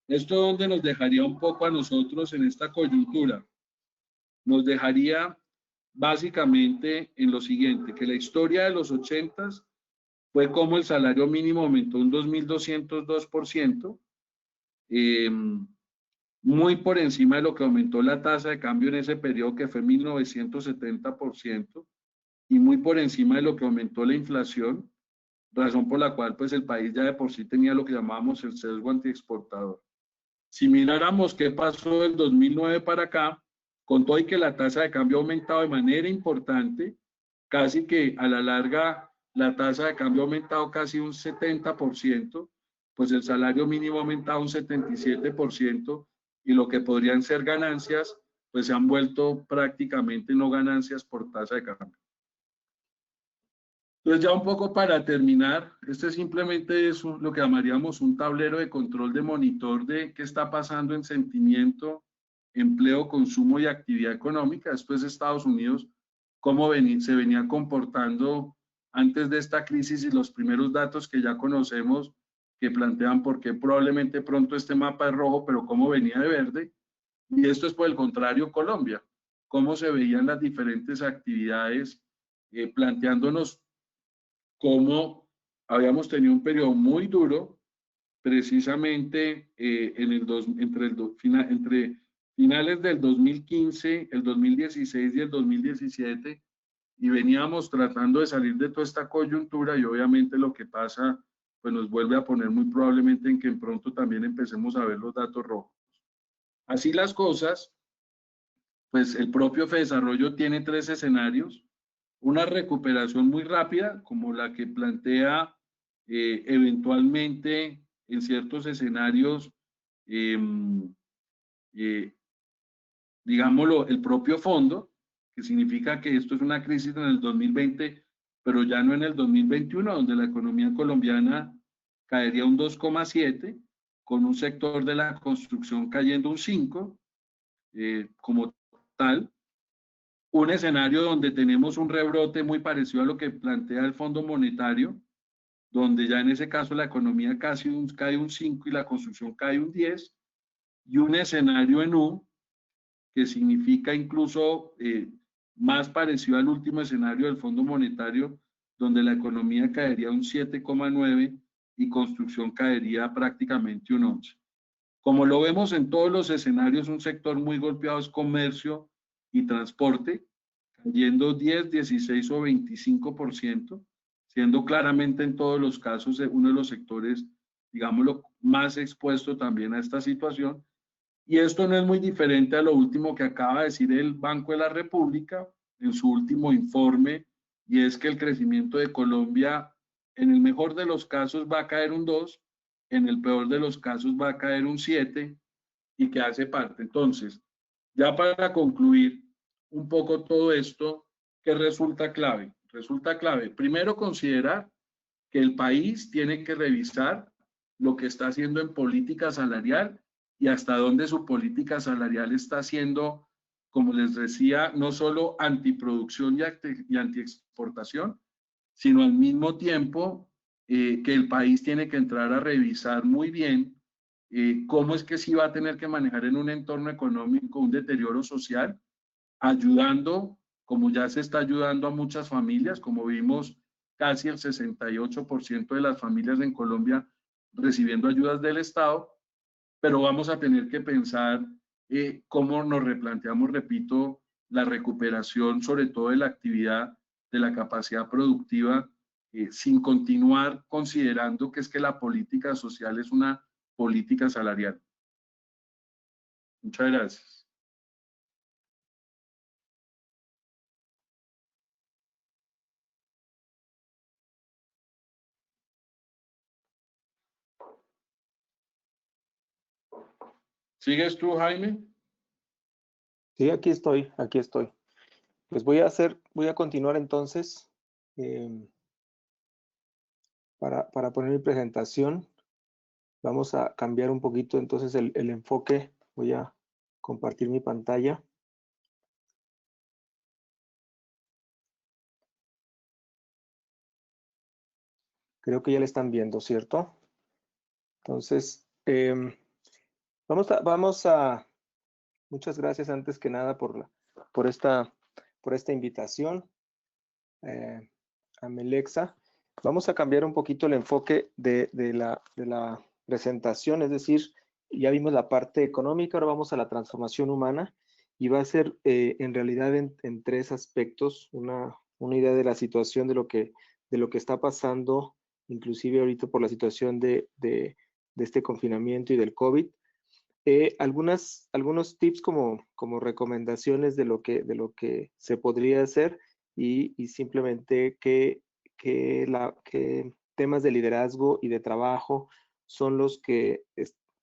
¿Esto dónde nos dejaría un poco a nosotros en esta coyuntura? Nos dejaría básicamente en lo siguiente, que la historia de los 80s fue como el salario mínimo aumentó un 2.202%, muy por encima de lo que aumentó la tasa de cambio en ese periodo, que fue 1970%, y muy por encima de lo que aumentó la inflación, razón por la cual pues el país ya de por sí tenía lo que llamábamos el sesgo antiexportador. Si miráramos qué pasó del 2009 para acá, con todo y que la tasa de cambio ha aumentado de manera importante, casi que a la larga la tasa de cambio ha aumentado casi un 70%, pues el salario mínimo ha aumentado un 77%, y lo que podrían ser ganancias, pues se han vuelto prácticamente no ganancias por tasa de cambio. Entonces ya un poco para terminar, este simplemente es lo que llamaríamos un tablero de control de monitor de qué está pasando en sentimiento, empleo, consumo y actividad económica. Después de Estados Unidos, cómo se venía comportando antes de esta crisis, y los primeros datos que ya conocemos que plantean por qué probablemente pronto este mapa es rojo, pero cómo venía de verde. Y esto es por el contrario Colombia, cómo se veían las diferentes actividades, planteándonos cómo habíamos tenido un periodo muy duro, precisamente entre finales del 2015, el 2016 y el 2017, y veníamos tratando de salir de toda esta coyuntura, y obviamente lo que pasa pues nos vuelve a poner muy probablemente en que pronto también empecemos a ver los datos rojos. Así las cosas, pues el propio FEDesarrollo tiene 3 escenarios: una recuperación muy rápida, como la que plantea eventualmente en ciertos escenarios, eh, eh, digámoslo, el propio fondo, que significa que esto es una crisis en el 2020, pero ya no en el 2021, donde la economía colombiana caería un 2,7, con un sector de la construcción cayendo un 5, como tal. Un escenario donde tenemos un rebrote muy parecido a lo que plantea el Fondo Monetario, donde ya en ese caso la economía cae un 5 y la construcción cae un 10, y un escenario en U, que significa incluso más parecido al último escenario del Fondo Monetario, donde la economía caería un 7,9 y construcción caería prácticamente un 11. Como lo vemos en todos los escenarios, un sector muy golpeado es comercio y transporte, cayendo 10, 16 o 25%, siendo claramente en todos los casos uno de los sectores, digámoslo, más expuesto también a esta situación. Y esto no es muy diferente a lo último que acaba de decir el Banco de la República en su último informe, y es que el crecimiento de Colombia en el mejor de los casos va a caer un 2, en el peor de los casos va a caer un 7, y que hace parte. Entonces, ya para concluir un poco todo esto, ¿qué resulta clave? Resulta clave, primero, considerar que el país tiene que revisar lo que está haciendo en política salarial y hasta dónde su política salarial está siendo, como les decía, no solo antiproducción y antiexportación, sino al mismo tiempo que el país tiene que entrar a revisar muy bien cómo es que sí va a tener que manejar en un entorno económico un deterioro social, ayudando, como ya se está ayudando a muchas familias, como vimos, casi el 68% de las familias en Colombia recibiendo ayudas del Estado, pero vamos a tener que pensar cómo nos replanteamos, repito, la recuperación, sobre todo de la actividad, de la capacidad productiva, sin continuar considerando que es que la política social es una política salarial. Muchas gracias. ¿Sigues tú, Jaime? Sí, aquí estoy, aquí estoy. Pues voy a continuar entonces para poner mi presentación. Vamos a cambiar un poquito entonces el enfoque. Voy a compartir mi pantalla. Creo que ya le están viendo, ¿cierto? Entonces, muchas gracias antes que nada por esta invitación a Melexa. Vamos a cambiar un poquito el enfoque de la presentación, es decir, ya vimos la parte económica, ahora vamos a la transformación humana y va a ser en realidad en tres aspectos, una idea de la situación de lo que está pasando, inclusive ahorita por la situación de este confinamiento y del COVID. Algunos tips como recomendaciones de lo que se podría hacer y simplemente qué temas de liderazgo y de trabajo son los que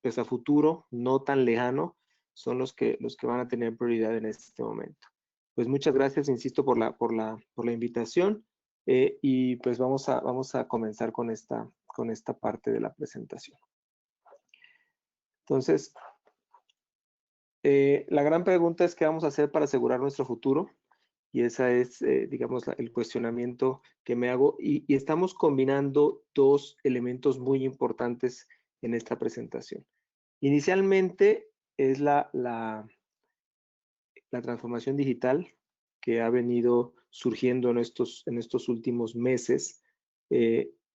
pues a futuro, no tan lejano, son los que van a tener prioridad en este momento. Pues muchas gracias, insisto, por la invitación y pues vamos a comenzar con esta parte de la presentación. Entonces, la gran pregunta es qué vamos a hacer para asegurar nuestro futuro y esa es, digamos, el cuestionamiento que me hago y estamos combinando dos elementos muy importantes en esta presentación. Inicialmente es la transformación digital que ha venido surgiendo en estos últimos meses,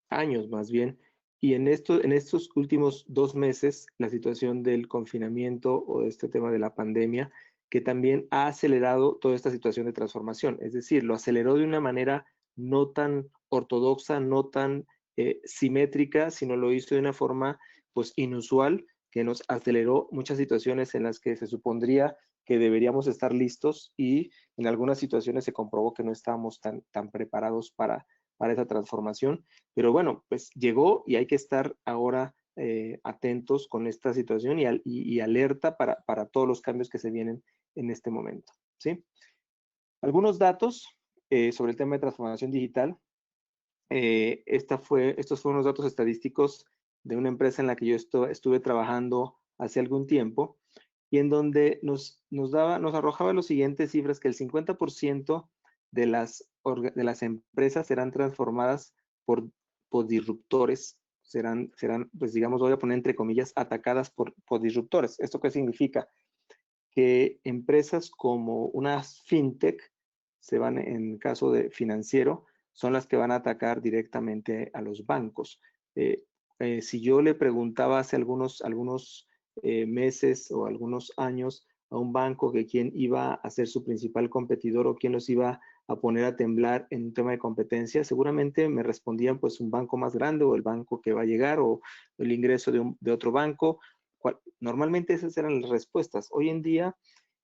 años más bien, y en estos últimos 2 meses, la situación del confinamiento o de este tema de la pandemia, que también ha acelerado toda esta situación de transformación. Es decir, lo aceleró de una manera no tan ortodoxa, no tan simétrica, sino lo hizo de una forma pues inusual, que nos aceleró muchas situaciones en las que se supondría que deberíamos estar listos y en algunas situaciones se comprobó que no estábamos tan preparados para esa transformación. Pero bueno, pues llegó y hay que estar ahora atentos con esta situación y alerta para todos los cambios que se vienen en este momento, ¿sí? Algunos datos sobre el tema de transformación digital. Estos fueron los datos estadísticos de una empresa en la que yo estuve trabajando hace algún tiempo y en donde nos arrojaba las siguientes cifras, que el 50% de las empresas serán transformadas por disruptores, serán, pues digamos, voy a poner entre comillas, atacadas por disruptores. ¿Esto qué significa? Que empresas como unas fintech se van, en caso de financiero, son las que van a atacar directamente a los bancos. Si yo le preguntaba hace algunos meses o algunos años a un banco que quién iba a ser su principal competidor o quién los iba a poner a temblar en un tema de competencia, seguramente me respondían pues un banco más grande o el banco que va a llegar o el ingreso de otro banco. Normalmente esas eran las respuestas. Hoy en día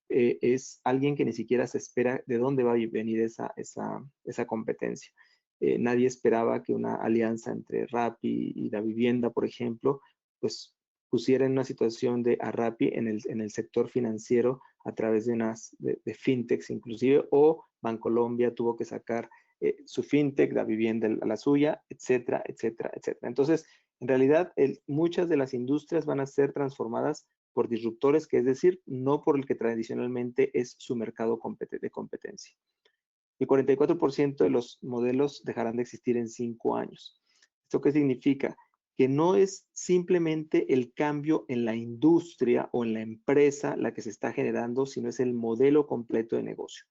es alguien que ni siquiera se espera de dónde va a venir esa competencia. Nadie esperaba que una alianza entre Rappi y Davivienda, por ejemplo, pues pusiera en una situación de a Rappi en el sector financiero a través de fintechs inclusive, o Bancolombia tuvo que sacar su fintech, Davivienda a la suya, etcétera, etcétera, etcétera. Entonces, en realidad, muchas de las industrias van a ser transformadas por disruptores, que es decir, no por el que tradicionalmente es su mercado de competencia. El 44% de los modelos dejarán de existir en 5 años. ¿Esto qué significa? Que no es simplemente el cambio en la industria o en la empresa la que se está generando, sino es el modelo completo de negocio.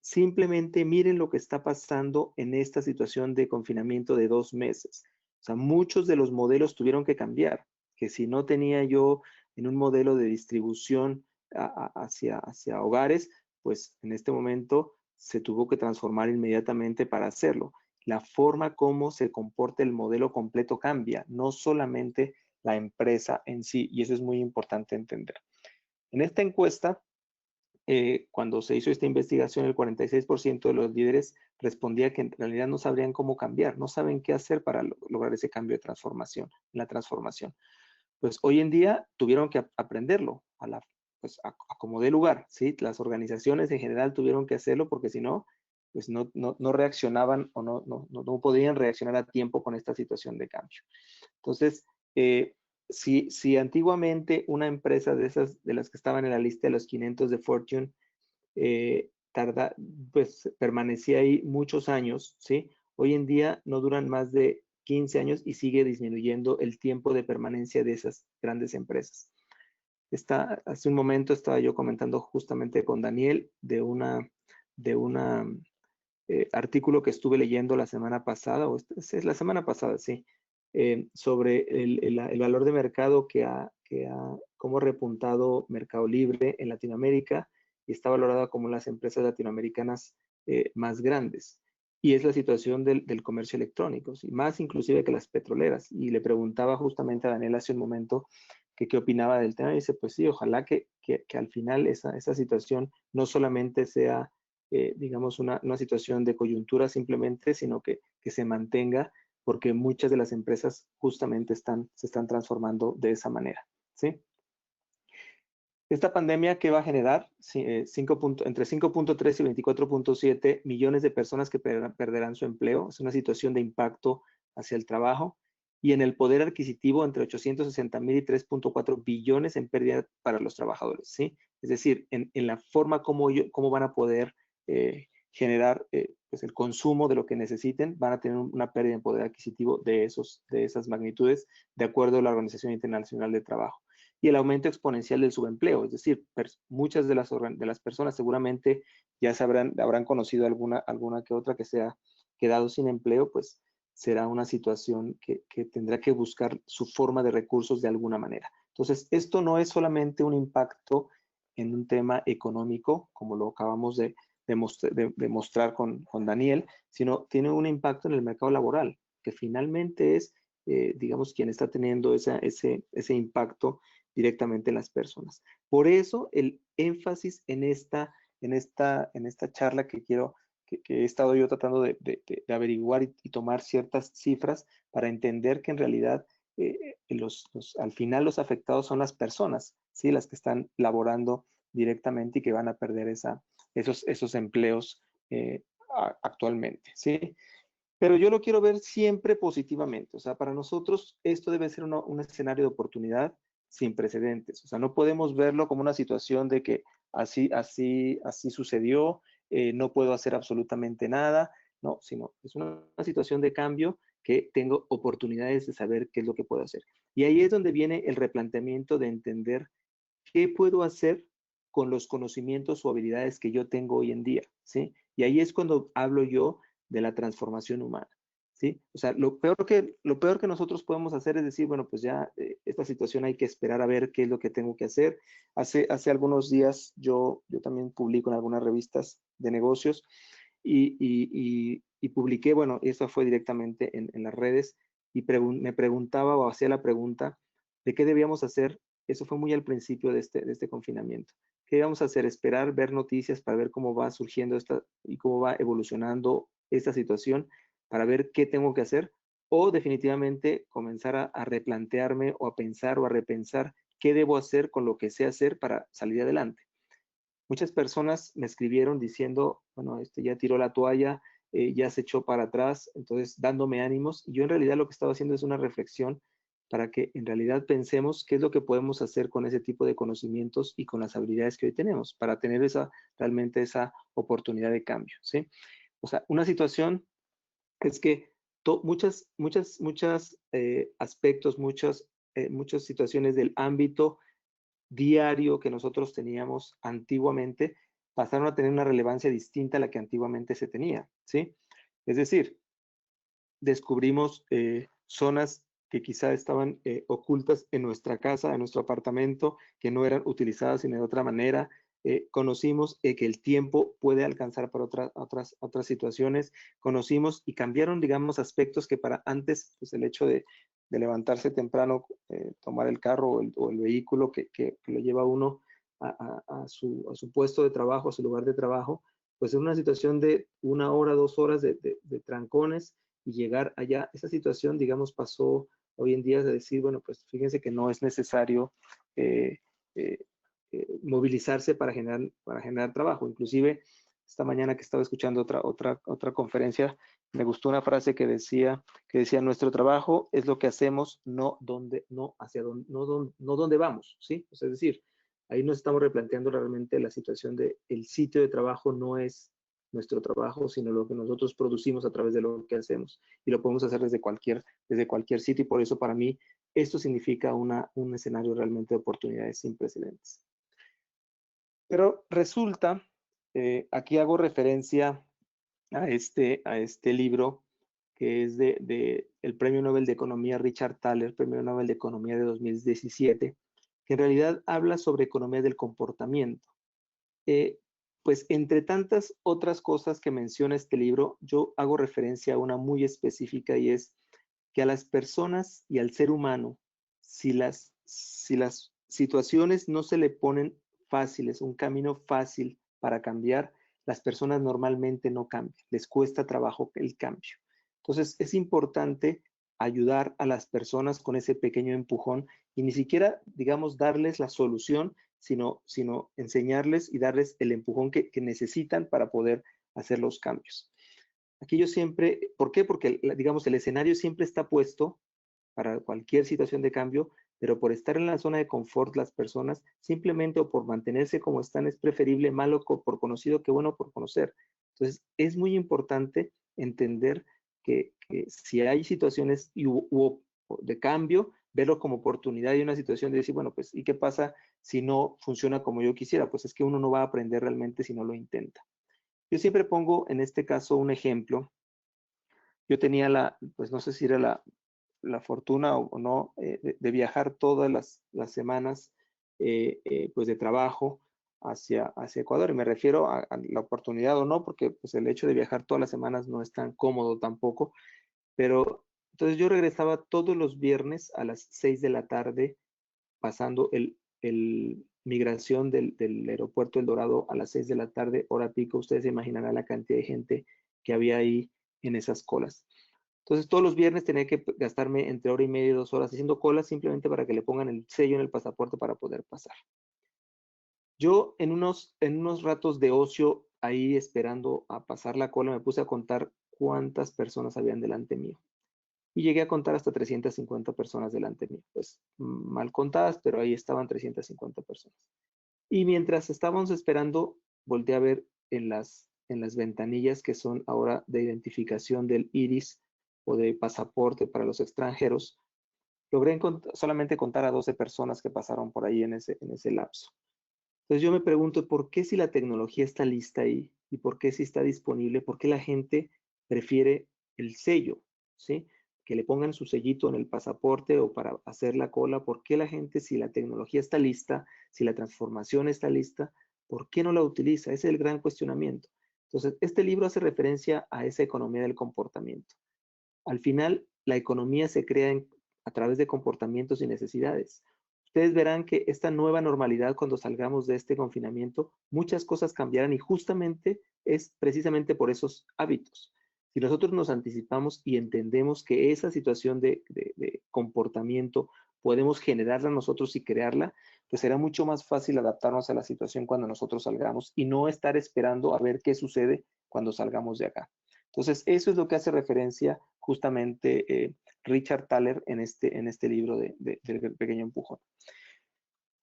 Simplemente miren lo que está pasando en esta situación de confinamiento de 2 meses. O sea, muchos de los modelos tuvieron que cambiar, que si no tenía yo en un modelo de distribución hacia hogares, pues en este momento se tuvo que transformar inmediatamente para hacerlo. La forma como se comporta el modelo completo cambia, no solamente la empresa en sí, y eso es muy importante entender. En esta encuesta, cuando se hizo esta investigación, el 46% de los líderes respondía que en realidad no sabrían cómo cambiar, no saben qué hacer para lograr ese cambio de transformación, la transformación. Pues hoy en día tuvieron que aprenderlo pues a como dé lugar, ¿sí? Las organizaciones en general tuvieron que hacerlo porque si no, pues no reaccionaban o no podían reaccionar a tiempo con esta situación de cambio. Entonces, si antiguamente una empresa de las que estaban en la lista de los 500 de Fortune pues permanecía ahí muchos años, ¿sí? Hoy en día no duran más de 15 años y sigue disminuyendo el tiempo de permanencia de esas grandes empresas. Hace un momento estaba yo comentando justamente con Daniel de un artículo que estuve leyendo la semana pasada, es la semana pasada, sí, sobre el valor de mercado cómo ha repuntado Mercado Libre en Latinoamérica y está valorada como las empresas latinoamericanas más grandes. Y es la situación del comercio electrónico, ¿sí? Más inclusive que las petroleras. Y le preguntaba justamente a Daniel hace un momento que qué opinaba del tema y dice, pues sí, ojalá que al final esa situación no solamente sea, digamos, una situación de coyuntura simplemente, sino que se mantenga, porque muchas de las empresas justamente se están transformando de esa manera, ¿sí? Esta pandemia, ¿qué va a generar? Entre 5.3 y 24.7 millones de personas que perderán su empleo. Es una situación de impacto hacia el trabajo. Y en el poder adquisitivo, entre 860,000 y 3.4 billones en pérdida para los trabajadores, ¿sí? Es decir, en la forma como van a poder generar pues el consumo de lo que necesiten, van a tener una pérdida en poder adquisitivo de esas magnitudes, de acuerdo a la Organización Internacional de Trabajo. Y el aumento exponencial del subempleo, es decir, muchas de las personas seguramente ya habrán conocido alguna que otra que se ha quedado sin empleo, pues será una situación que tendrá que buscar su forma de recursos de alguna manera. Entonces, esto no es solamente un impacto en un tema económico, como lo acabamos de mostrar con Daniel, sino tiene un impacto en el mercado laboral, que finalmente es, digamos, quien está teniendo ese impacto directamente en las personas. Por eso el énfasis en esta charla que he estado yo tratando de averiguar y tomar ciertas cifras para entender que en realidad al final los afectados son las personas, ¿sí? Las que están laborando directamente y que van a perder esos empleos actualmente, ¿sí? Pero yo lo quiero ver siempre positivamente. O sea, para nosotros esto debe ser un escenario de oportunidad sin precedentes. O sea, no podemos verlo como una situación de que así sucedió, no puedo hacer absolutamente nada, no, sino es una situación de cambio que tengo oportunidades de saber qué es lo que puedo hacer. Y ahí es donde viene el replanteamiento de entender qué puedo hacer con los conocimientos o habilidades que yo tengo hoy en día, ¿sí? Y ahí es cuando hablo yo de la transformación humana, ¿sí? O sea, lo peor que nosotros podemos hacer es decir, bueno, pues ya esta situación hay que esperar a ver qué es lo que tengo que hacer. Hace algunos días yo también publico en algunas revistas de negocios y publiqué, bueno, eso fue directamente en las redes y me preguntaba o hacía la pregunta de qué debíamos hacer. Eso fue muy al principio de este confinamiento. ¿Qué íbamos a hacer? Esperar, ver noticias para ver cómo va surgiendo y cómo va evolucionando esta situación, para ver qué tengo que hacer, o definitivamente comenzar a replantearme o a pensar o a repensar qué debo hacer con lo que sé hacer para salir adelante. Muchas personas me escribieron diciendo, bueno, ya tiró la toalla, ya se echó para atrás, entonces dándome ánimos. Y yo en realidad lo que estaba haciendo es una reflexión para que en realidad pensemos qué es lo que podemos hacer con ese tipo de conocimientos y con las habilidades que hoy tenemos para tener realmente esa oportunidad de cambio, ¿sí? O sea, una situación es que muchos aspectos, muchas situaciones del ámbito diario que nosotros teníamos antiguamente pasaron a tener una relevancia distinta a la que antiguamente se tenía, ¿sí? Es decir, descubrimos zonas que quizá estaban ocultas en nuestra casa, en nuestro apartamento, que no eran utilizadas sino de otra manera. Conocimos que el tiempo puede alcanzar para otras situaciones. Conocimos y cambiaron, digamos, aspectos que para antes, pues el hecho de levantarse temprano, tomar el carro o el vehículo que lo lleva uno a su puesto de trabajo, a su lugar de trabajo, pues en una situación de 1 hora, 2 horas de trancones y llegar allá. Esa situación, digamos, pasó hoy en día de decir, bueno, pues fíjense que no es necesario movilizarse para generar trabajo. Inclusive, esta mañana que estaba escuchando otra conferencia, me gustó una frase que decía, nuestro trabajo es lo que hacemos, no dónde vamos, ¿sí? O sea, es decir, ahí nos estamos replanteando realmente la situación de el sitio de trabajo no es nuestro trabajo, sino lo que nosotros producimos a través de lo que hacemos. Y lo podemos hacer desde cualquier sitio, y por eso para mí esto significa un escenario realmente de oportunidades sin precedentes. Pero resulta, aquí hago referencia a este libro que es de el Premio Nobel de Economía Richard Thaler, Premio Nobel de Economía de 2017, que en realidad habla sobre economía del comportamiento. Pues entre tantas otras cosas que menciona este libro, yo hago referencia a una muy específica y es que a las personas y al ser humano, si las situaciones no se le ponen fáciles, un camino fácil para cambiar, las personas normalmente no cambian, les cuesta trabajo el cambio. Entonces es importante ayudar a las personas con ese pequeño empujón y ni siquiera, digamos, darles la solución, sino enseñarles y darles el empujón que necesitan para poder hacer los cambios. Aquí yo siempre, ¿por qué? Porque, digamos, el escenario siempre está puesto para cualquier situación de cambio, pero por estar en la zona de confort las personas, simplemente o por mantenerse como están, es preferible malo por conocido que bueno por conocer. Entonces, es muy importante entender que si hay situaciones de cambio, verlo como oportunidad y una situación de decir, bueno, pues, ¿y qué pasa si no funciona como yo quisiera? Pues es que uno no va a aprender realmente si no lo intenta. Yo siempre pongo en este caso un ejemplo. Yo tenía pues no sé si era la fortuna o no, de viajar todas las semanas pues de trabajo hacia Ecuador. Y me refiero a la oportunidad o no, porque pues el hecho de viajar todas las semanas no es tan cómodo tampoco. Pero entonces yo regresaba todos los viernes a las 6 de la tarde, pasando el migración del aeropuerto El Dorado a las 6 de la tarde, hora pico. Ustedes se imaginarán la cantidad de gente que había ahí en esas colas. Entonces todos los viernes tenía que gastarme entre hora y media y 2 horas haciendo colas simplemente para que le pongan el sello en el pasaporte para poder pasar. Yo en unos ratos de ocio ahí esperando a pasar la cola me puse a contar cuántas personas habían delante mío. Y llegué a contar hasta 350 personas delante mío. Pues mal contadas, pero ahí estaban 350 personas. Y mientras estábamos esperando, volteé a ver en las ventanillas que son ahora de identificación del iris o de pasaporte para los extranjeros, logré solamente contar a 12 personas que pasaron por ahí en ese lapso. Entonces yo me pregunto, ¿por qué si la tecnología está lista ahí y por qué si está disponible, por qué la gente prefiere el sello, ¿sí? Que le pongan su sellito en el pasaporte o para hacer la cola? ¿Por qué la gente, si la tecnología está lista, si la transformación está lista, por qué no la utiliza? Ese es el gran cuestionamiento. Entonces, este libro hace referencia a esa economía del comportamiento. Al final, la economía se crea a través de comportamientos y necesidades. Ustedes verán que esta nueva normalidad, cuando salgamos de este confinamiento, muchas cosas cambiarán y justamente es precisamente por esos hábitos. Si nosotros nos anticipamos y entendemos que esa situación de comportamiento podemos generarla nosotros y crearla, pues será mucho más fácil adaptarnos a la situación cuando nosotros salgamos y no estar esperando a ver qué sucede cuando salgamos de acá. Entonces, eso es lo que hace referencia justamente Richard Thaler en este libro del pequeño empujón.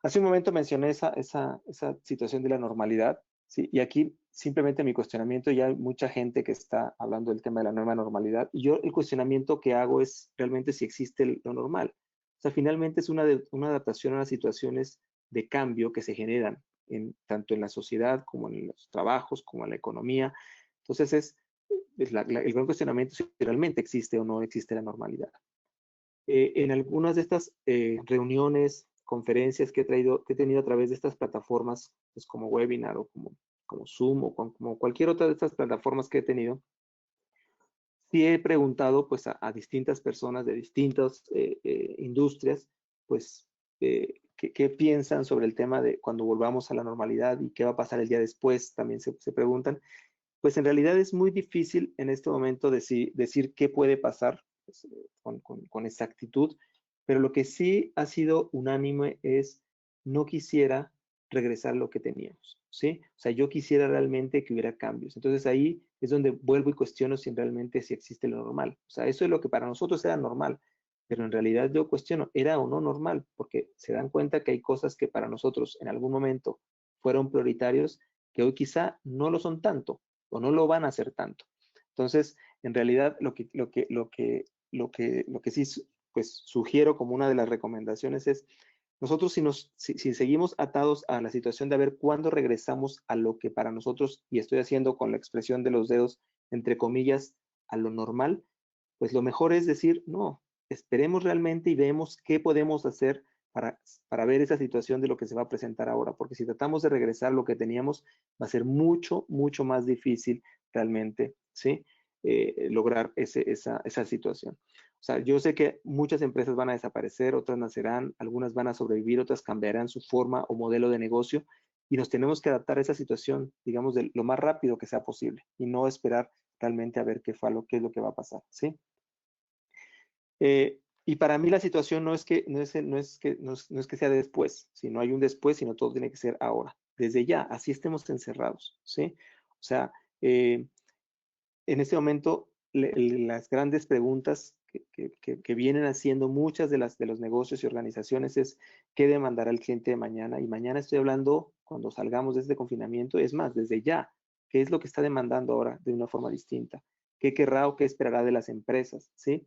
Hace un momento mencioné esa situación de la normalidad, ¿sí? Y aquí simplemente mi cuestionamiento, ya hay mucha gente que está hablando del tema de la nueva normalidad, y yo el cuestionamiento que hago es realmente si existe lo normal. O sea, finalmente es una adaptación a las situaciones de cambio que se generan tanto en la sociedad como en los trabajos, como en la economía. Entonces el gran cuestionamiento es si realmente existe o no existe la normalidad. En algunas de estas reuniones, conferencias que he tenido a través de estas plataformas, pues como webinar o como Zoom o como cualquier otra de estas plataformas que he tenido, sí he preguntado pues a distintas personas de distintas industrias, pues qué piensan sobre el tema de cuando volvamos a la normalidad y qué va a pasar el día después, también se preguntan. Pues en realidad es muy difícil en este momento decir qué puede pasar pues, con exactitud, pero lo que sí ha sido unánime es no quisiera regresar a lo que teníamos, ¿sí? O sea, yo quisiera realmente que hubiera cambios. Entonces ahí es donde vuelvo y cuestiono si realmente si existe lo normal. O sea, eso es lo que para nosotros era normal, pero en realidad yo cuestiono, ¿era o no normal? Porque se dan cuenta que hay cosas que para nosotros en algún momento fueron prioritarios que hoy quizá no lo son tanto o no lo van a hacer tanto. Entonces, en realidad, lo que sí pues, sugiero como una de las recomendaciones es, nosotros si seguimos atados a la situación de ver cuándo regresamos a lo que para nosotros, y estoy haciendo con la expresión de los dedos, entre comillas, a lo normal, pues lo mejor es decir, no, esperemos realmente y vemos qué podemos hacer para ver esa situación de lo que se va a presentar ahora, porque si tratamos de regresar a lo que teníamos, va a ser mucho, mucho más difícil realmente, ¿sí? Lograr esa situación. O sea, yo sé que muchas empresas van a desaparecer, otras nacerán, algunas van a sobrevivir, otras cambiarán su forma o modelo de negocio y nos tenemos que adaptar a esa situación, digamos, de lo más rápido que sea posible y no esperar realmente a ver qué es lo que va a pasar, ¿sí? Y para mí la situación no es que sea después, si no hay un después, sino todo tiene que ser ahora, desde ya, así estemos encerrados, ¿sí? O sea, en este momento, las grandes preguntas que vienen haciendo muchas de los negocios y organizaciones es qué demandará el cliente de mañana. Y mañana estoy hablando cuando salgamos de este confinamiento, es más, desde ya, qué es lo que está demandando ahora de una forma distinta, qué querrá o qué esperará de las empresas, ¿sí?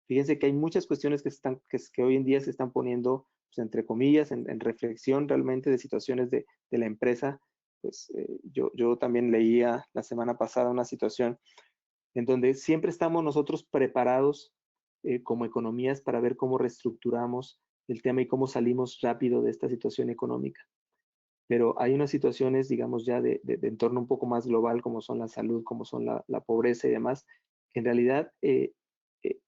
Fíjense que hay muchas cuestiones que hoy en día se están poniendo, pues, entre comillas, en reflexión realmente de situaciones de la empresa. Pues yo también leía la semana pasada una situación en donde siempre estamos nosotros preparados como economías para ver cómo reestructuramos el tema y cómo salimos rápido de esta situación económica. Pero hay unas situaciones, digamos, ya de entorno un poco más global, como son la salud, como son la pobreza y demás, que en realidad,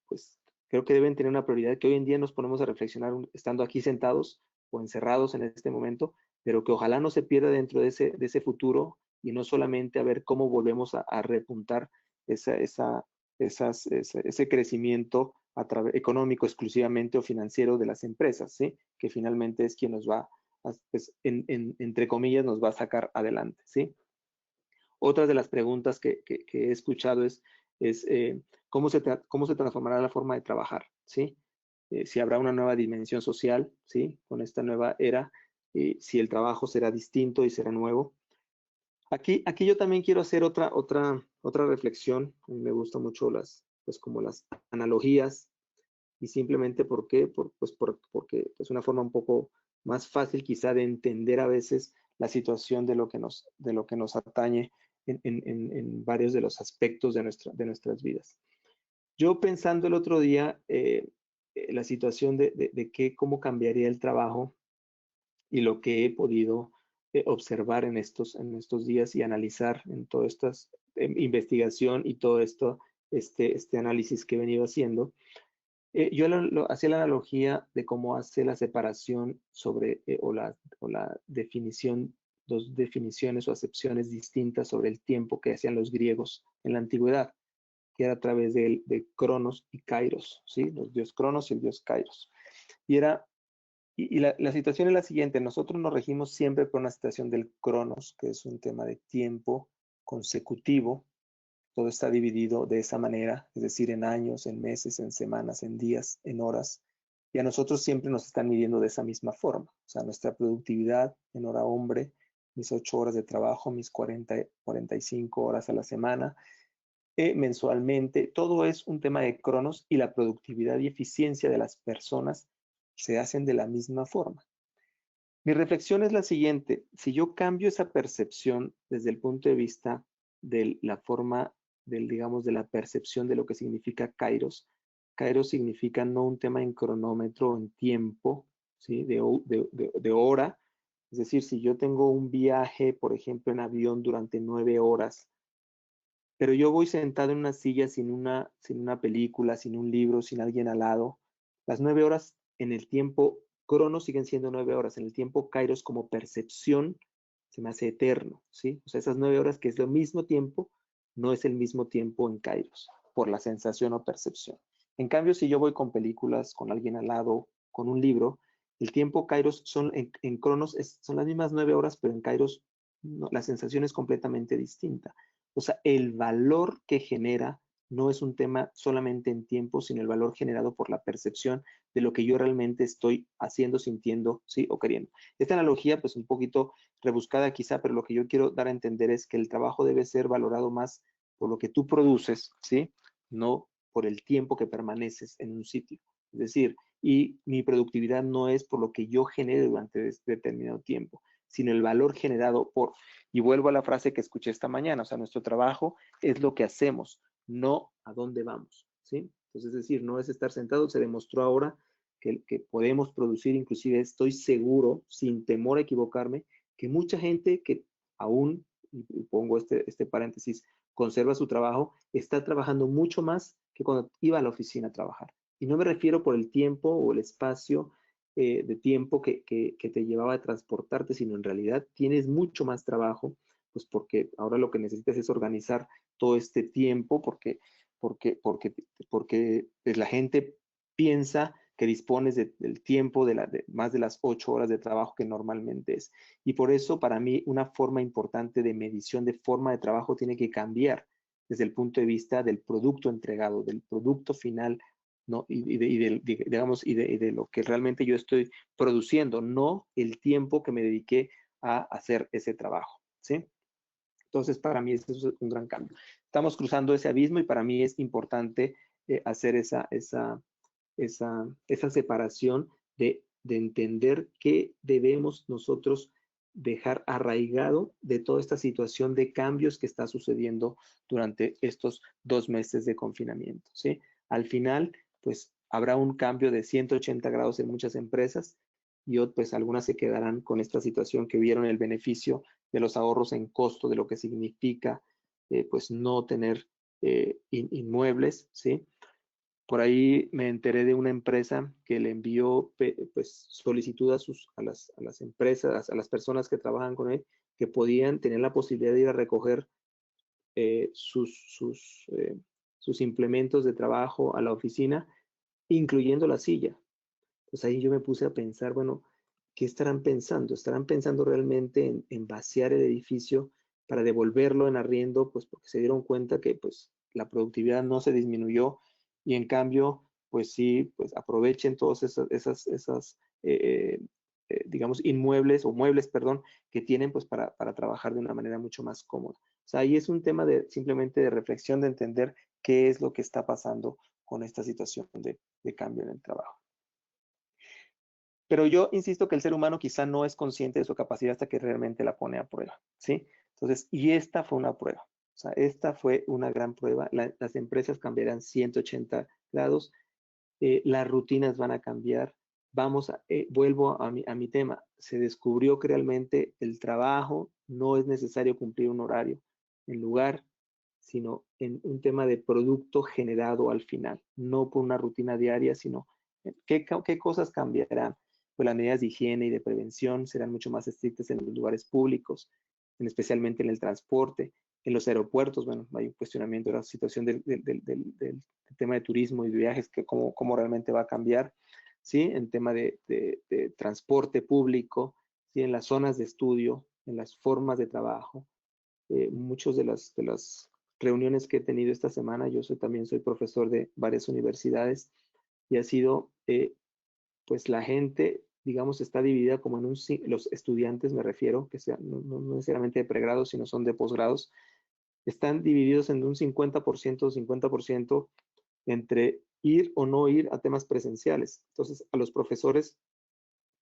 pues creo que deben tener una prioridad que hoy en día nos ponemos a reflexionar estando aquí sentados o encerrados en este momento, pero que ojalá no se pierda dentro de ese futuro y no solamente a ver cómo volvemos a repuntar ese crecimiento económico exclusivamente o financiero de las empresas, ¿sí? Que finalmente es quien nos va, pues, entre comillas, nos va a sacar adelante, ¿sí? Otra de las preguntas que he escuchado es ¿cómo se transformará la forma de trabajar, ¿sí? Si habrá una nueva dimensión social, ¿sí? Con esta nueva era, si el trabajo será distinto y será nuevo. Aquí yo también quiero hacer otra reflexión. A mí me gustan mucho pues como las analogías y simplemente ¿por qué? Porque es una forma un poco más fácil quizá de entender a veces la situación de lo que nos atañe en varios de los aspectos de nuestras vidas. Yo pensando el otro día la situación de cómo cambiaría el trabajo y lo que he podido observar en estos días y analizar en toda esta investigación y todo esto, este análisis que he venido haciendo, yo hacía la analogía de cómo hace la separación sobre, o la definición, dos definiciones o acepciones distintas sobre el tiempo que hacían los griegos en la antigüedad, que era a través de Cronos y Kairos, ¿sí? Los dios Cronos y el dios Kairos. Y era la situación es la siguiente, nosotros nos regimos siempre por una situación del Cronos, que es un tema de tiempo consecutivo, todo está dividido de esa manera, es decir, en años, en meses, en semanas, en días, en horas, y a nosotros siempre nos están midiendo de esa misma forma, o sea, nuestra productividad en hora hombre, mis 8 horas de trabajo, mis 45 horas a la semana, mensualmente, todo es un tema de Cronos y la productividad y eficiencia de las personas se hacen de la misma forma. Mi reflexión es la siguiente, si yo cambio esa percepción desde el punto de vista de la forma, digamos, de la percepción de lo que significa Kairos, Kairos significa no un tema en cronómetro, en tiempo, ¿sí? de hora, es decir, si yo tengo un viaje, por ejemplo, en avión durante 9 horas, pero yo voy sentado en una silla sin una película, sin un libro, sin alguien al lado. Las 9 horas en el tiempo crono siguen siendo 9 horas. En el tiempo kairos como percepción se me hace eterno, ¿sí? O sea, esas 9 horas que es lo mismo tiempo, no es el mismo tiempo en kairos, por la sensación o percepción. En cambio, si yo voy con películas, con alguien al lado, con un libro, el tiempo kairos en cronos son las mismas 9 horas, pero en kairos no, la sensación es completamente distinta. O sea, el valor que genera no es un tema solamente en tiempo, sino el valor generado por la percepción de lo que yo realmente estoy haciendo, sintiendo, sí, o queriendo. Esta analogía, pues un poquito rebuscada quizá, pero lo que yo quiero dar a entender es que el trabajo debe ser valorado más por lo que tú produces, sí, no por el tiempo que permaneces en un sitio. Es decir, y mi productividad no es por lo que yo genere durante determinado tiempo, sino el valor generado por, y vuelvo a la frase que escuché esta mañana, o sea, nuestro trabajo es lo que hacemos, no a dónde vamos, ¿sí? Entonces, es decir, no es estar sentado, se demostró ahora que podemos producir, inclusive estoy seguro, sin temor a equivocarme, que mucha gente que aún, y pongo este paréntesis, conserva su trabajo, está trabajando mucho más que cuando iba a la oficina a trabajar. Y no me refiero por el tiempo o el espacio de tiempo que te llevaba a transportarte, sino en realidad tienes mucho más trabajo, pues porque ahora lo que necesitas es organizar todo este tiempo, porque pues, la gente piensa que dispones del tiempo de más de las 8 horas de trabajo que normalmente es. Y por eso, para mí, una forma importante de medición de forma de trabajo tiene que cambiar desde el punto de vista del producto entregado, del producto final, ¿no? Y de lo que realmente yo estoy produciendo, no el tiempo que me dediqué a hacer ese trabajo, ¿sí? Entonces, para mí, eso es un gran cambio. Estamos cruzando ese abismo y para mí es importante hacer esa separación de entender qué debemos nosotros dejar arraigado de toda esta situación de cambios que está sucediendo durante estos 2 meses de confinamiento, ¿sí? Al final, pues habrá un cambio de 180 grados en muchas empresas y pues algunas se quedarán con esta situación que vieron el beneficio de los ahorros en costo, de lo que significa pues no tener inmuebles, ¿sí? Por ahí me enteré de una empresa que le envió pues, solicitud a las empresas, a las personas que trabajan con él, que podían tener la posibilidad de ir a recoger sus implementos de trabajo a la oficina, incluyendo la silla. Pues ahí yo me puse a pensar, bueno, ¿qué estarán pensando? ¿Estarán pensando realmente en vaciar el edificio para devolverlo en arriendo? Pues porque se dieron cuenta que pues la productividad no se disminuyó y en cambio, pues sí, pues aprovechen todos esas digamos, inmuebles o muebles, perdón, que tienen pues para trabajar de una manera mucho más cómoda. O sea, ahí es un tema de simplemente de reflexión, de entender qué es lo que está pasando con esta situación de cambio en el trabajo. Pero yo insisto que el ser humano quizá no es consciente de su capacidad hasta que realmente la pone a prueba, ¿sí? Entonces, y esta fue una prueba. O sea, esta fue una gran prueba. Las empresas cambiarán 180 grados, las rutinas van a cambiar. Vuelvo a mi tema. Se descubrió que realmente el trabajo no es necesario cumplir un horario en lugar, sino en un tema de producto generado al final, no por una rutina diaria, sino qué cosas cambiarán. Pues las medidas de higiene y de prevención serán mucho más estrictas en los lugares públicos, especialmente en el transporte, en los aeropuertos. Bueno, hay un cuestionamiento de la situación del tema de turismo y de viajes, que cómo realmente va a cambiar, ¿sí? En tema de transporte público, ¿sí? En las zonas de estudio, en las formas de trabajo. Muchos de las reuniones que he tenido esta semana, yo también soy profesor de varias universidades y ha sido pues la gente, digamos, está dividida como en los estudiantes, me refiero, que sean no necesariamente de pregrados, sino son de posgrados, están divididos en un 50% entre ir o no ir a temas presenciales. Entonces, a los profesores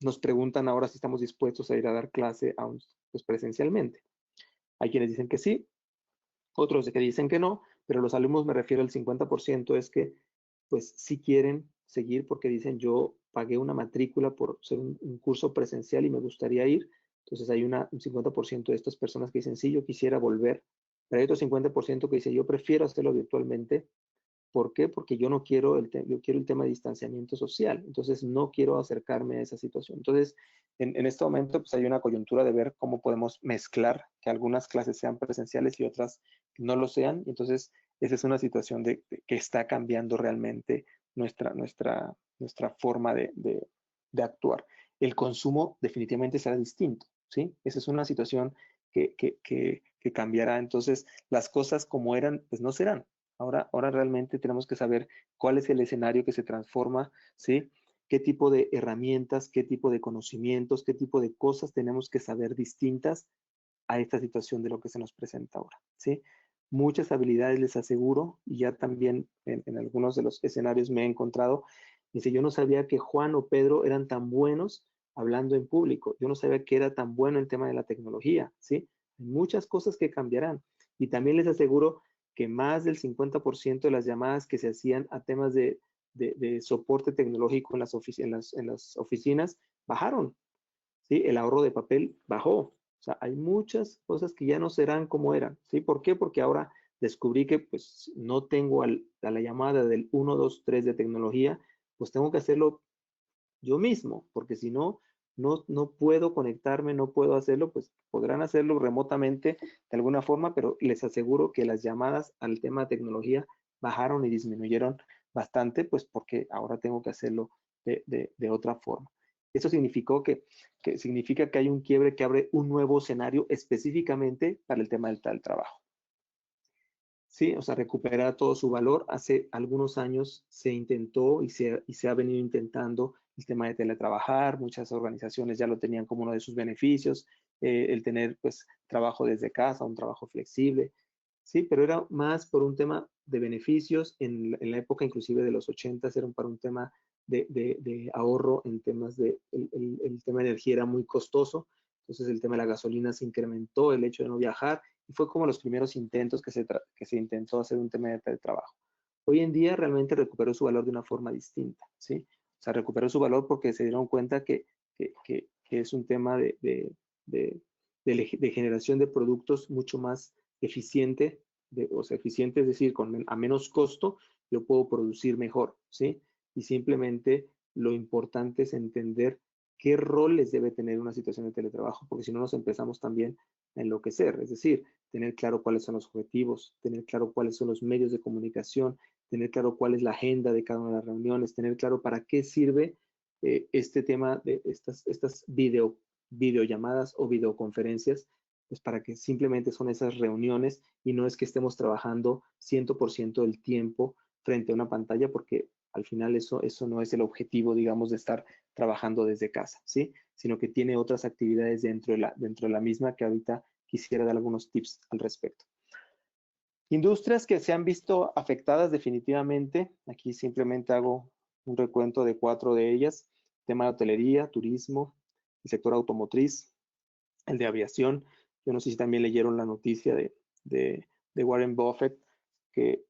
nos preguntan ahora si estamos dispuestos a ir a dar clase pues, presencialmente. Hay quienes dicen que sí, otros que dicen que no, pero los alumnos, me refiero al 50%, es que pues sí quieren seguir porque dicen yo pagué una matrícula por ser un curso presencial y me gustaría ir. Entonces hay un 50% de estas personas que dicen sí, yo quisiera volver, pero hay otro 50% que dice yo prefiero hacerlo virtualmente. ¿Por qué? Porque yo no quiero yo quiero el tema de distanciamiento social, entonces no quiero acercarme a esa situación. Entonces, en este momento, pues hay una coyuntura de ver cómo podemos mezclar que algunas clases sean presenciales y otras no lo sean. Y entonces, esa es una situación que está cambiando realmente nuestra forma de actuar. El consumo definitivamente será distinto, ¿sí? Esa es una situación que cambiará. Entonces, las cosas como eran, pues no serán. Ahora realmente tenemos que saber cuál es el escenario que se transforma, ¿sí? Qué tipo de herramientas, qué tipo de conocimientos, qué tipo de cosas tenemos que saber distintas a esta situación de lo que se nos presenta ahora, ¿sí? Muchas habilidades les aseguro, y ya también en algunos de los escenarios me he encontrado, dice, yo no sabía que Juan o Pedro eran tan buenos hablando en público, yo no sabía que era tan bueno el tema de la tecnología, ¿sí? Hay muchas cosas que cambiarán, y también les aseguro que más del 50% de las llamadas que se hacían a temas de soporte tecnológico en las oficinas bajaron, ¿sí? El ahorro de papel bajó. O sea, hay muchas cosas que ya no serán como eran, ¿sí? ¿Por qué? Porque ahora descubrí que pues no tengo a la llamada del 123 de tecnología, pues tengo que hacerlo yo mismo, porque si no, no puedo conectarme, no puedo hacerlo, pues podrán hacerlo remotamente de alguna forma, pero les aseguro que las llamadas al tema de tecnología bajaron y disminuyeron bastante, pues porque ahora tengo que hacerlo de otra forma. Eso significa que hay un quiebre que abre un nuevo escenario específicamente para el tema del trabajo. Sí, o sea, recuperar todo su valor. Hace algunos años se intentó y se ha venido intentando el tema de teletrabajar. Muchas organizaciones ya lo tenían como uno de sus beneficios, el tener pues trabajo desde casa, un trabajo flexible. Sí, pero era más por un tema de beneficios. En la época inclusive de los 80 era para un tema de ahorro en temas el tema de energía era muy costoso. Entonces el tema de la gasolina se incrementó, el hecho de no viajar, y fue como los primeros intentos que se intentó hacer un tema de teletrabajo. Hoy en día realmente recuperó su valor de una forma distinta, ¿sí? O sea, recuperó su valor porque se dieron cuenta que es un tema de generación de productos mucho más eficiente, o sea, eficiente es decir, a menos costo, yo puedo producir mejor, ¿sí? Y simplemente lo importante es entender qué roles debe tener una situación de teletrabajo, porque si no nos empezamos también a enloquecer, es decir, tener claro cuáles son los objetivos, tener claro cuáles son los medios de comunicación, tener claro cuál es la agenda de cada una de las reuniones, tener claro para qué sirve este tema de estas videollamadas o videoconferencias, pues para que simplemente son esas reuniones y no es que estemos trabajando 100% del tiempo frente a una pantalla, porque al final eso no es el objetivo, digamos, de estar trabajando desde casa, ¿sí? Sino que tiene otras actividades dentro de la misma que ahorita quisiera dar algunos tips al respecto. Industrias que se han visto afectadas definitivamente, aquí simplemente hago un recuento de 4 de ellas: tema de hotelería, turismo, el sector automotriz, el de aviación. Yo no sé si también leyeron la noticia de Warren Buffett, que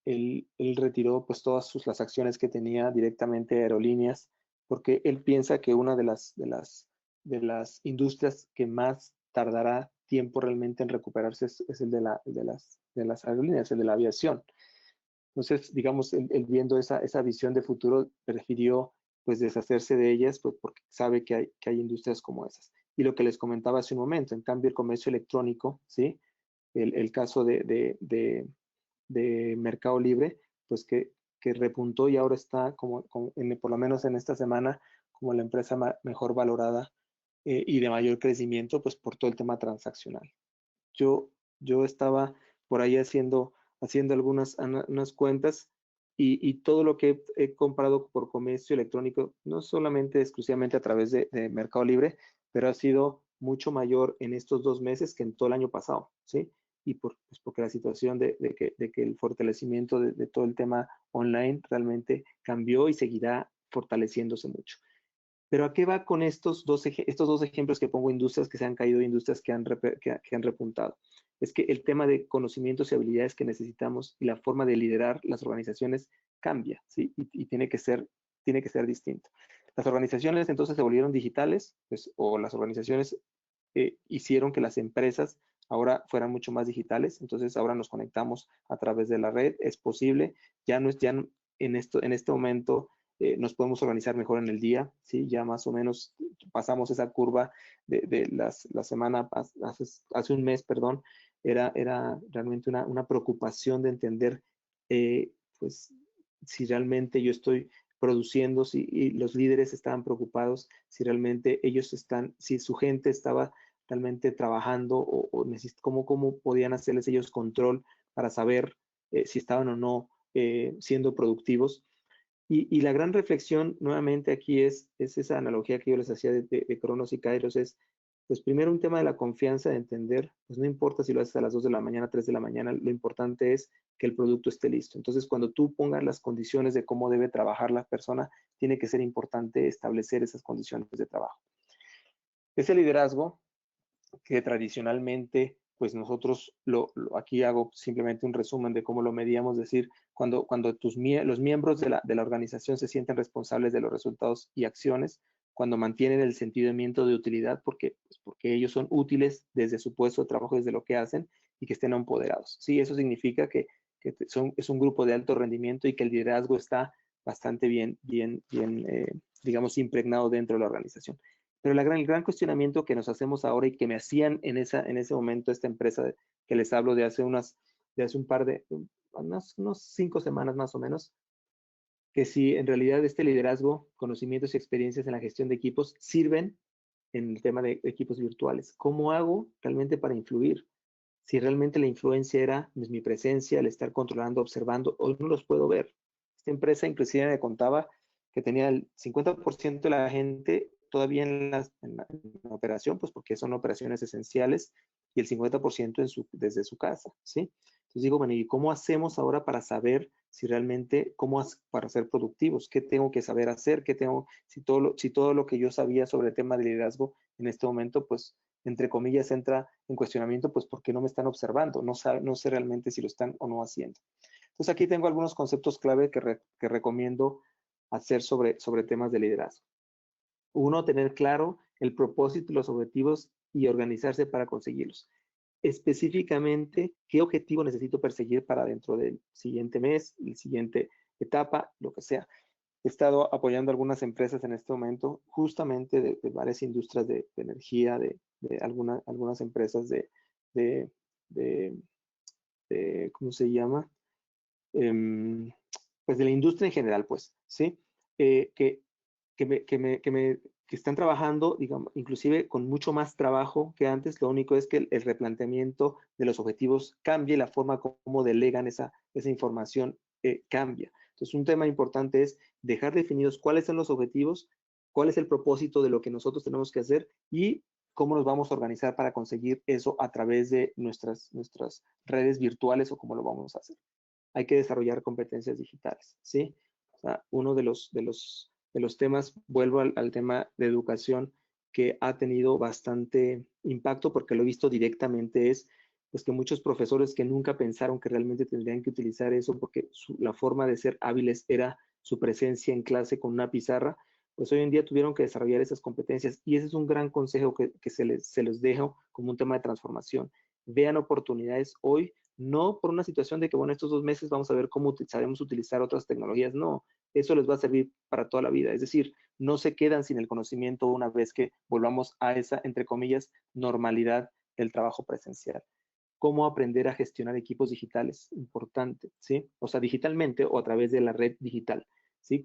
él retiró pues todas las acciones que tenía directamente de aerolíneas, porque él piensa que una de las industrias que más tardará tiempo realmente en recuperarse es el de las aerolíneas, el de la aviación. Entonces, digamos, él viendo esa visión de futuro, prefirió pues deshacerse de ellas, pues porque sabe que hay industrias como esas. Y lo que les comentaba hace un momento, en cambio el comercio electrónico, ¿sí? El caso de Mercado Libre, pues que repuntó y ahora está por lo menos en esta semana como la empresa mejor valorada y de mayor crecimiento, pues por todo el tema transaccional. Yo estaba por ahí haciendo unas cuentas y todo lo que he comprado por comercio electrónico, no solamente exclusivamente a través de Mercado Libre, pero ha sido mucho mayor en estos 2 meses que en todo el año pasado, ¿sí? Y pues porque la situación de que el fortalecimiento de todo el tema online realmente cambió y seguirá fortaleciéndose mucho. Pero ¿a qué va con estos dos ejemplos que pongo? Industrias que se han caído, industrias que han repuntado. Es que el tema de conocimientos y habilidades que necesitamos y la forma de liderar las organizaciones cambia, ¿sí? Y tiene que ser distinto. Las organizaciones entonces se volvieron digitales, pues, o las organizaciones hicieron que las empresas ahora fueran mucho más digitales. Entonces ahora nos conectamos a través de la red, es posible, en este momento nos podemos organizar mejor en el día, ¿sí? Ya más o menos pasamos esa curva de la semana, hace un mes, perdón, era realmente una preocupación de entender, pues, si realmente yo estoy produciendo, y los líderes estaban preocupados, si realmente si su gente estaba realmente trabajando o cómo podían hacerles ellos control para saber si estaban o no siendo productivos. Y la gran reflexión nuevamente aquí es esa analogía que yo les hacía de Cronos y Kairos, pues primero un tema de la confianza, de entender, pues no importa si lo haces a las 2 de la mañana, 3 de la mañana, lo importante es que el producto esté listo. Entonces, cuando tú pongas las condiciones de cómo debe trabajar la persona, tiene que ser importante establecer esas condiciones de trabajo. Ese liderazgo que tradicionalmente pues nosotros aquí hago simplemente un resumen de cómo lo medíamos, es decir, cuando los miembros de la organización se sienten responsables de los resultados y acciones, cuando mantienen el sentimiento de utilidad, porque ellos son útiles desde su puesto de trabajo, desde lo que hacen, y que estén empoderados. Sí, eso significa que es un grupo de alto rendimiento y que el liderazgo está bastante bien, digamos, impregnado dentro de la organización. Pero el gran cuestionamiento que nos hacemos ahora y que me hacían en ese momento esta empresa que les hablo de hace un par de, unos 5 semanas más o menos, que si en realidad este liderazgo, conocimientos y experiencias en la gestión de equipos sirven en el tema de equipos virtuales. ¿Cómo hago realmente para influir? Si realmente la influencia era pues, mi presencia, el estar controlando, observando, hoy no los puedo ver. Esta empresa inclusive me contaba que tenía el 50% de la gente todavía en la operación, pues porque son operaciones esenciales, y el 50% desde su casa, ¿sí? Entonces digo, bueno, ¿y cómo hacemos ahora para saber si realmente, para ser productivos? ¿Qué tengo que saber hacer? Si todo lo que yo sabía sobre el tema de liderazgo en este momento, pues, entre comillas, entra en cuestionamiento, pues porque no me están observando, no sé realmente si lo están o no haciendo. Entonces aquí tengo algunos conceptos clave que recomiendo hacer sobre temas de liderazgo. Uno, tener claro el propósito y los objetivos y organizarse para conseguirlos. Específicamente, qué objetivo necesito perseguir para dentro del siguiente mes, la siguiente etapa, lo que sea. He estado apoyando algunas empresas en este momento, justamente de varias industrias de energía, de algunas empresas de, ¿cómo se llama? Pues de la industria en general, pues, ¿sí? Que están trabajando, digamos, inclusive con mucho más trabajo que antes. Lo único es que el replanteamiento de los objetivos cambia, la forma como delegan esa información cambia. Entonces, un tema importante es dejar definidos cuáles son los objetivos, cuál es el propósito de lo que nosotros tenemos que hacer y cómo nos vamos a organizar para conseguir eso a través de nuestras redes virtuales o cómo lo vamos a hacer. Hay que desarrollar competencias digitales, ¿sí? O sea, uno de los temas, vuelvo al tema de educación, que ha tenido bastante impacto porque lo he visto directamente, es pues que muchos profesores que nunca pensaron que realmente tendrían que utilizar eso porque la forma de ser hábiles era su presencia en clase con una pizarra, pues hoy en día tuvieron que desarrollar esas competencias y ese es un gran consejo que se los dejo como un tema de transformación. Vean oportunidades hoy, no por una situación de que, bueno, estos 2 meses vamos a ver cómo sabemos utilizar otras tecnologías, no, eso les va a servir para toda la vida. Es decir, no se quedan sin el conocimiento una vez que volvamos a esa, entre comillas, normalidad del trabajo presencial. ¿Cómo aprender a gestionar equipos digitales? Importante, ¿sí? O sea, digitalmente o a través de la red digital, ¿sí?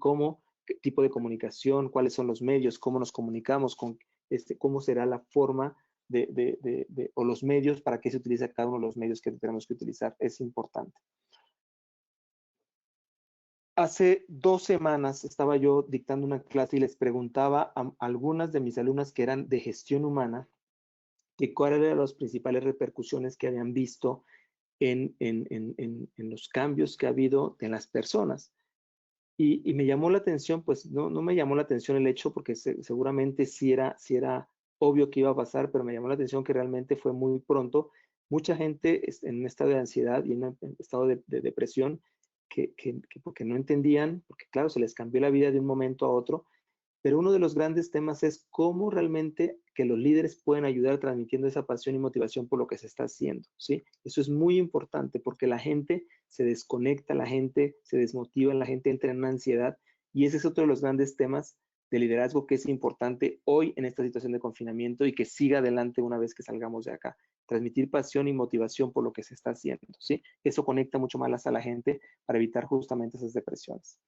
¿Qué tipo de comunicación? ¿Cuáles son los medios? ¿Cómo nos comunicamos? ¿Cómo será la forma o los medios, para qué se utiliza cada uno de los medios que tenemos que utilizar? Es importante. Hace 2 semanas estaba yo dictando una clase y les preguntaba a algunas de mis alumnas que eran de gestión humana que cuáles eran las principales repercusiones que habían visto en los cambios que ha habido en las personas. Y me llamó la atención, pues no me llamó la atención el hecho porque seguramente sí era obvio que iba a pasar, pero me llamó la atención que realmente fue muy pronto. Mucha gente en un estado de ansiedad y en un estado de depresión que porque no entendían, porque claro, se les cambió la vida de un momento a otro, pero uno de los grandes temas es cómo realmente que los líderes pueden ayudar transmitiendo esa pasión y motivación por lo que se está haciendo, ¿sí? Eso es muy importante porque la gente se desconecta, la gente se desmotiva, la gente entra en una ansiedad y ese es otro de los grandes temas de liderazgo que es importante hoy en esta situación de confinamiento y que siga adelante una vez que salgamos de acá. Transmitir pasión y motivación por lo que se está haciendo, ¿sí? Eso conecta mucho más a la gente para evitar justamente esas depresiones.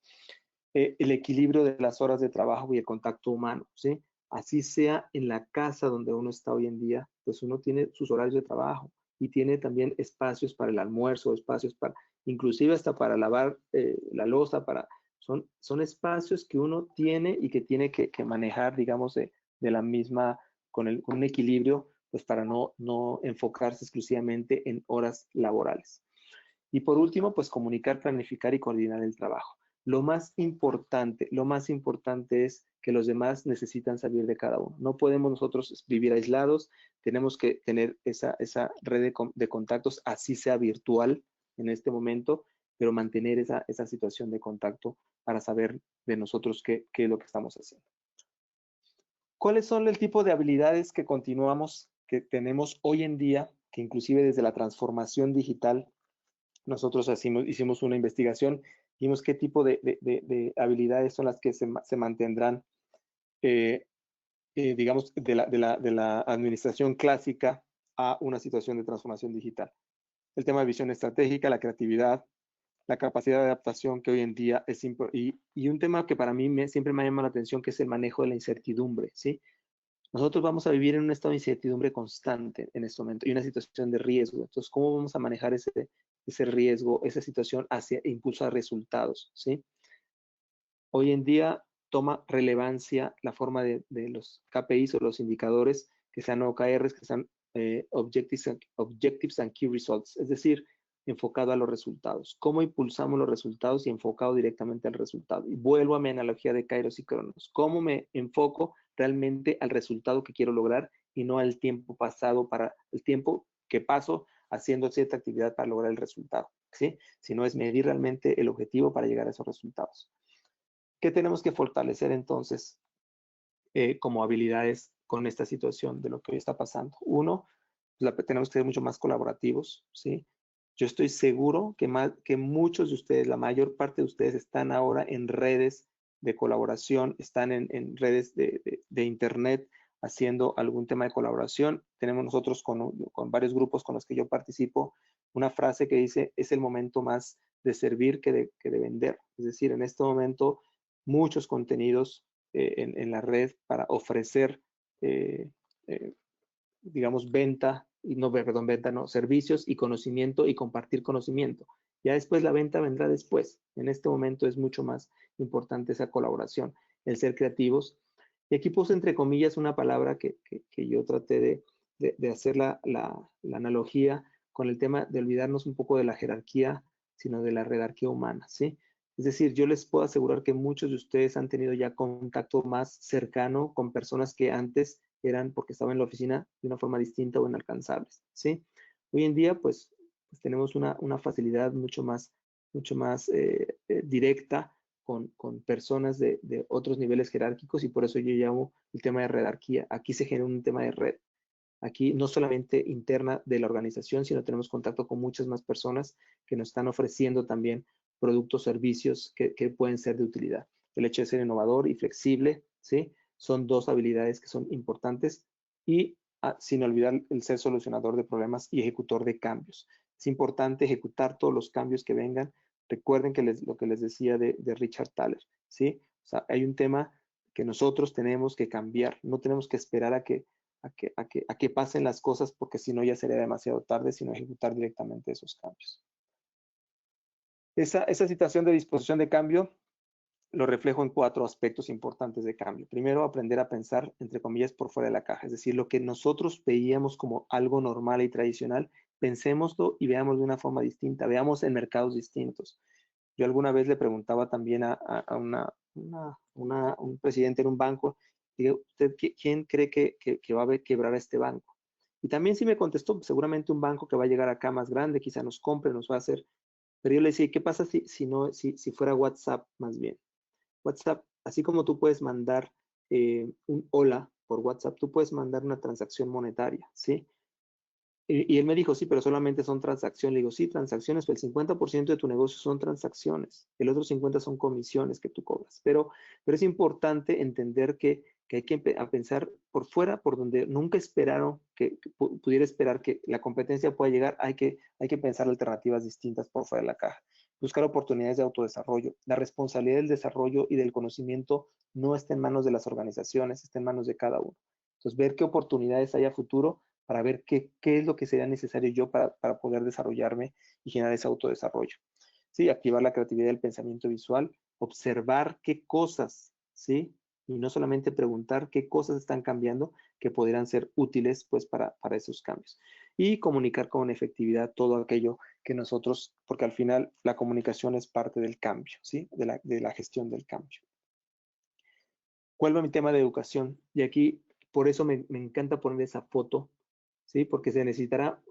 El equilibrio de las horas de trabajo y el contacto humano, ¿sí? Así sea en la casa donde uno está hoy en día, pues uno tiene sus horarios de trabajo y tiene también espacios para el almuerzo, espacios para, inclusive hasta para lavar la loza, son espacios que uno tiene y que tiene que manejar, digamos, de la misma, con un equilibrio, pues para no enfocarse exclusivamente en horas laborales. Y por último, pues comunicar, planificar y coordinar el trabajo. Lo más importante es que los demás necesitan salir de cada uno. No podemos nosotros vivir aislados, tenemos que tener esa red de contactos, así sea virtual en este momento, pero mantener esa situación de contacto para saber de nosotros qué es lo que estamos haciendo. ¿Cuáles son el tipo de habilidades que continuamos, que tenemos hoy en día, que inclusive desde la transformación digital, nosotros hicimos una investigación, vimos qué tipo de habilidades son las que se mantendrán, digamos, de la administración clásica a una situación de transformación digital? El tema de visión estratégica, la creatividad, la capacidad de adaptación que hoy en día es importante, y un tema que para mí siempre me ha llamado la atención, que es el manejo de la incertidumbre, ¿sí? Nosotros vamos a vivir en un estado de incertidumbre constante en este momento y una situación de riesgo. Entonces, ¿cómo vamos a manejar ese riesgo, esa situación hacia impulsar resultados, ¿sí? Hoy en día toma relevancia la forma de los KPIs o los indicadores, que sean OKRs, que sean Objectives and Key Results, es decir, enfocado a los resultados. ¿Cómo impulsamos los resultados y enfocado directamente al resultado? Y vuelvo a mi analogía de Kairos y Cronos. ¿Cómo me enfoco realmente al resultado que quiero lograr y no al tiempo pasado, para el tiempo que paso haciendo cierta actividad para lograr el resultado, ¿sí? Sino es medir realmente el objetivo para llegar a esos resultados. ¿Qué tenemos que fortalecer entonces como habilidades con esta situación de lo que hoy está pasando? Uno, tenemos que ser mucho más colaborativos, ¿sí? Yo estoy seguro que muchos de ustedes, la mayor parte de ustedes, están ahora en redes de colaboración, están en redes de internet haciendo algún tema de colaboración. Tenemos nosotros con varios grupos con los que yo participo una frase que dice: es el momento más de servir que de vender. Es decir, en este momento muchos contenidos en la red para ofrecer digamos, servicios y conocimiento, y compartir conocimiento. Ya después la venta vendrá después. En este momento es mucho más importante esa colaboración, el ser creativos. Y aquí puse entre comillas una palabra que yo traté de hacer la analogía con el tema de olvidarnos un poco de la jerarquía, sino de la redarquía humana, ¿sí? Es decir, yo les puedo asegurar que muchos de ustedes han tenido ya contacto más cercano con personas que antes eran, porque estaban en la oficina, de una forma distinta o inalcanzables, ¿sí? Hoy en día, pues tenemos una facilidad mucho más directa con personas de otros niveles jerárquicos, y por eso yo llamo el tema de redarquía. Aquí se genera un tema de red. Aquí no solamente interna de la organización, sino tenemos contacto con muchas más personas que nos están ofreciendo también productos, servicios que pueden ser de utilidad. El hecho de ser innovador y flexible, ¿sí? Son dos habilidades que son importantes, y sin olvidar el ser solucionador de problemas y ejecutor de cambios. Es importante ejecutar todos los cambios que vengan. Recuerden que lo que les decía de Richard Thaler, ¿sí? O sea, hay un tema que nosotros tenemos que cambiar. No tenemos que esperar a que pasen las cosas, porque si no ya sería demasiado tarde, sino ejecutar directamente esos cambios. Esa situación de disposición de cambio lo reflejo en 4 aspectos importantes de cambio. Primero, aprender a pensar, entre comillas, por fuera de la caja. Es decir, lo que nosotros veíamos como algo normal y tradicional, pensémoslo y veamos de una forma distinta, veamos en mercados distintos. Yo alguna vez le preguntaba también a un presidente en un banco, digo, ¿usted quién cree que va a quebrar este banco? Y también sí me contestó: seguramente un banco que va a llegar acá más grande, quizá nos compre, nos va a hacer. Pero yo le decía: ¿qué pasa si fuera WhatsApp más bien? WhatsApp, así como tú puedes mandar un hola por WhatsApp, tú puedes mandar una transacción monetaria, ¿sí? Y él me dijo: sí, pero solamente son transacciones. Le digo: sí, transacciones, pero el 50% de tu negocio son transacciones. El otro 50% son comisiones que tú cobras. Pero es importante entender que hay que pensar por fuera, por donde nunca esperaron que pudiera esperar que la competencia pueda llegar. Hay que pensar alternativas distintas por fuera de la caja. Buscar oportunidades de autodesarrollo. La responsabilidad del desarrollo y del conocimiento no está en manos de las organizaciones, está en manos de cada uno. Entonces, ver qué oportunidades hay a futuro, para ver qué es lo que sería necesario yo para poder desarrollarme y generar ese autodesarrollo. ¿Sí? Activar la creatividad del pensamiento visual, observar qué cosas, ¿sí?, y no solamente preguntar qué cosas están cambiando que podrían ser útiles pues para esos cambios. Y comunicar con efectividad todo aquello que nosotros, porque al final la comunicación es parte del cambio, ¿sí? De la gestión del cambio. Vuelvo a mi tema de educación, y aquí por eso me encanta poner esa foto, ¿sí? Porque se necesitará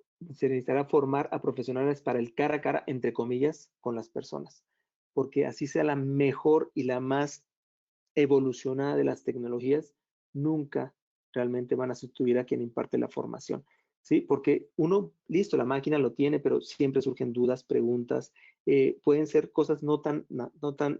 formar a profesionales para el cara a cara, entre comillas, con las personas, porque así sea la mejor y la más evolucionada de las tecnologías, nunca realmente van a sustituir a quien imparte la formación, ¿sí? Porque uno, listo, la máquina lo tiene, pero siempre surgen dudas, preguntas, pueden ser cosas no tan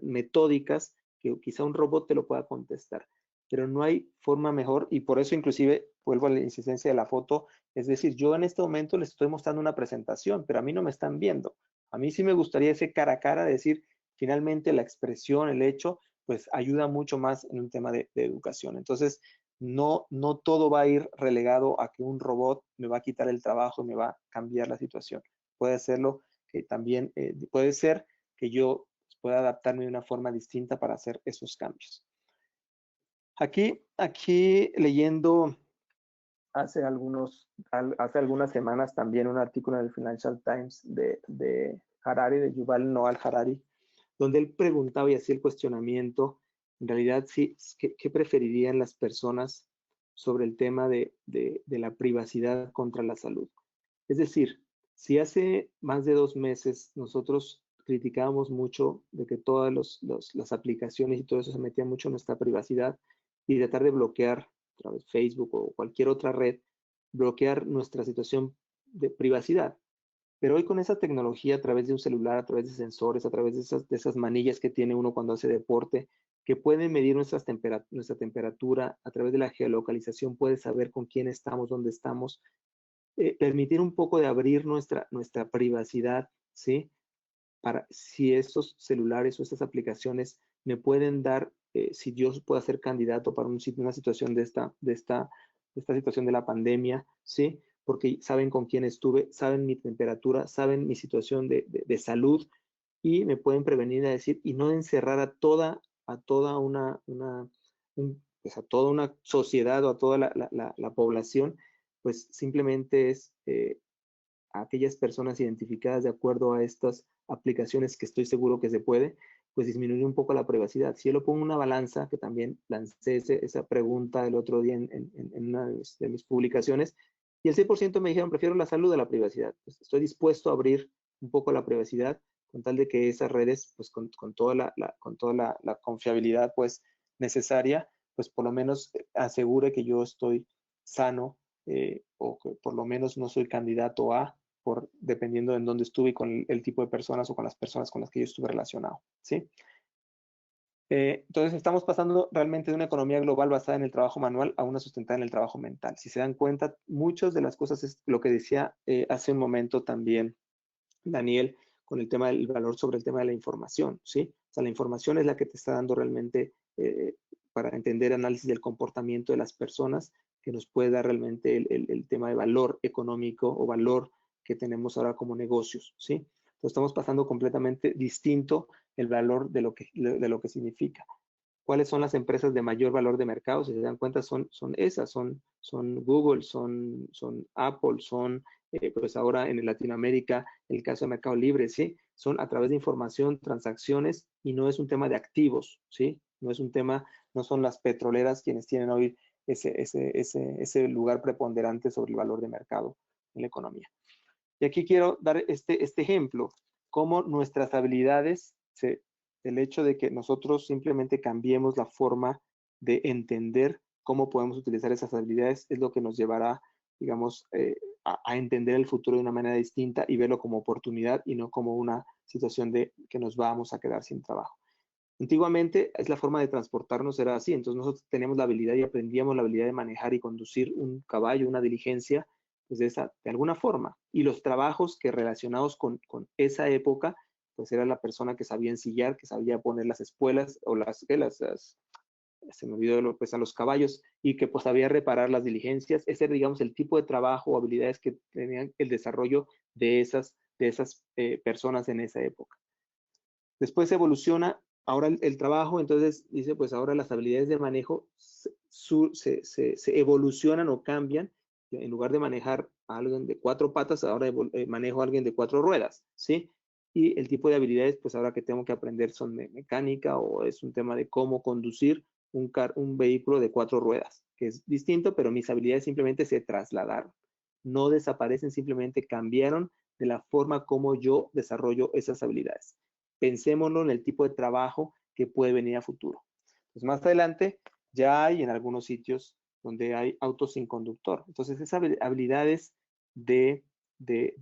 metódicas que quizá un robot te lo pueda contestar, pero no hay forma mejor, y por eso inclusive vuelvo a la insistencia de la foto, es decir, yo en este momento les estoy mostrando una presentación, pero a mí no me están viendo. A mí sí me gustaría ese cara a cara, de decir, finalmente la expresión, el hecho, pues ayuda mucho más en un tema de educación. Entonces, no todo va a ir relegado a que un robot me va a quitar el trabajo y me va a cambiar la situación. Puede serlo que también, puede ser que yo pueda adaptarme de una forma distinta para hacer esos cambios. Aquí leyendo hace algunas semanas también un artículo en el Financial Times de Harari, de Yuval Noah Harari, donde él preguntaba y hacía el cuestionamiento, en realidad, sí, ¿qué preferirían las personas sobre el tema de la privacidad contra la salud? Es decir, si hace más de 2 meses nosotros criticábamos mucho de que todas las aplicaciones y todo eso se metía mucho en nuestra privacidad y tratar de bloquear a través de Facebook o cualquier otra red, bloquear nuestra situación de privacidad. Pero hoy con esa tecnología, a través de un celular, a través de sensores, a través de esas manillas que tiene uno cuando hace deporte, que pueden medir nuestra temperatura, a través de la geolocalización puede saber con quién estamos, dónde estamos, permitir un poco de abrir nuestra privacidad, ¿sí? Para si estos celulares o estas aplicaciones me pueden dar, si yo puedo ser candidato para una situación de esta situación de la pandemia, ¿sí? Porque saben con quién estuve, saben mi temperatura, saben mi situación de salud y me pueden prevenir a decir y no encerrar a toda pues a toda una sociedad o a toda la población, pues simplemente es a aquellas personas identificadas de acuerdo a estas aplicaciones que estoy seguro que se puede, pues disminuir un poco la privacidad. Si yo lo pongo en una balanza, que también lancé esa pregunta el otro día en una de mis publicaciones, y el 6% me dijeron, prefiero la salud a la privacidad. Pues estoy dispuesto a abrir un poco la privacidad con tal de que esas redes, pues con toda la confiabilidad pues necesaria, pues por lo menos asegure que yo estoy sano, o que por lo menos no soy candidato a, dependiendo de en dónde estuve y con el tipo de personas o con las personas con las que yo estuve relacionado, ¿sí? Entonces estamos pasando realmente de una economía global basada en el trabajo manual a una sustentada en el trabajo mental. Si se dan cuenta, muchas de las cosas es lo que decía hace un momento también Daniel, con el tema del valor sobre el tema de la información, ¿sí? O sea, la información es la que te está dando realmente para entender análisis del comportamiento de las personas, que nos puede dar realmente el tema de valor económico o valor que tenemos ahora como negocios, ¿sí? Entonces estamos pasando completamente distinto el valor de lo que significa. ¿Cuáles son las empresas de mayor valor de mercado? Si se dan cuenta, son esas, son Google, son Apple, son pues ahora en Latinoamérica el caso de Mercado Libre, ¿sí? Son a través de información, transacciones, y no es un tema de activos, ¿sí? No es un tema, no son las petroleras quienes tienen hoy ese lugar preponderante sobre el valor de mercado en la economía. Y aquí quiero dar este ejemplo, cómo nuestras habilidades, el hecho de que nosotros simplemente cambiemos la forma de entender cómo podemos utilizar esas habilidades es lo que nos llevará, digamos, a entender el futuro de una manera distinta y verlo como oportunidad y no como una situación de que nos vamos a quedar sin trabajo. Antiguamente es la forma de transportarnos era así, entonces nosotros teníamos la habilidad y aprendíamos la habilidad de manejar y conducir un caballo, una diligencia, pues de alguna forma. Y los trabajos que relacionados con esa época, pues era la persona que sabía ensillar, que sabía poner las espuelas o se me olvidó pues a los caballos, y que pues sabía reparar las diligencias. Ese era, digamos, el tipo de trabajo o habilidades que tenían el desarrollo de esas personas en esa época. Después evoluciona ahora el trabajo, entonces dice, pues ahora las habilidades de manejo se evolucionan o cambian. En lugar de manejar a alguien de 4 patas, ahora manejo a alguien de 4 ruedas, ¿sí? Y el tipo de habilidades, pues ahora que tengo que aprender son mecánica o es un tema de cómo conducir un vehículo de 4 ruedas, que es distinto, pero mis habilidades simplemente se trasladaron. No desaparecen, simplemente cambiaron de la forma como yo desarrollo esas habilidades. Pensémoslo en el tipo de trabajo que puede venir a futuro. Pues más adelante ya hay en algunos sitios donde hay autos sin conductor. Entonces esas habilidades de, de,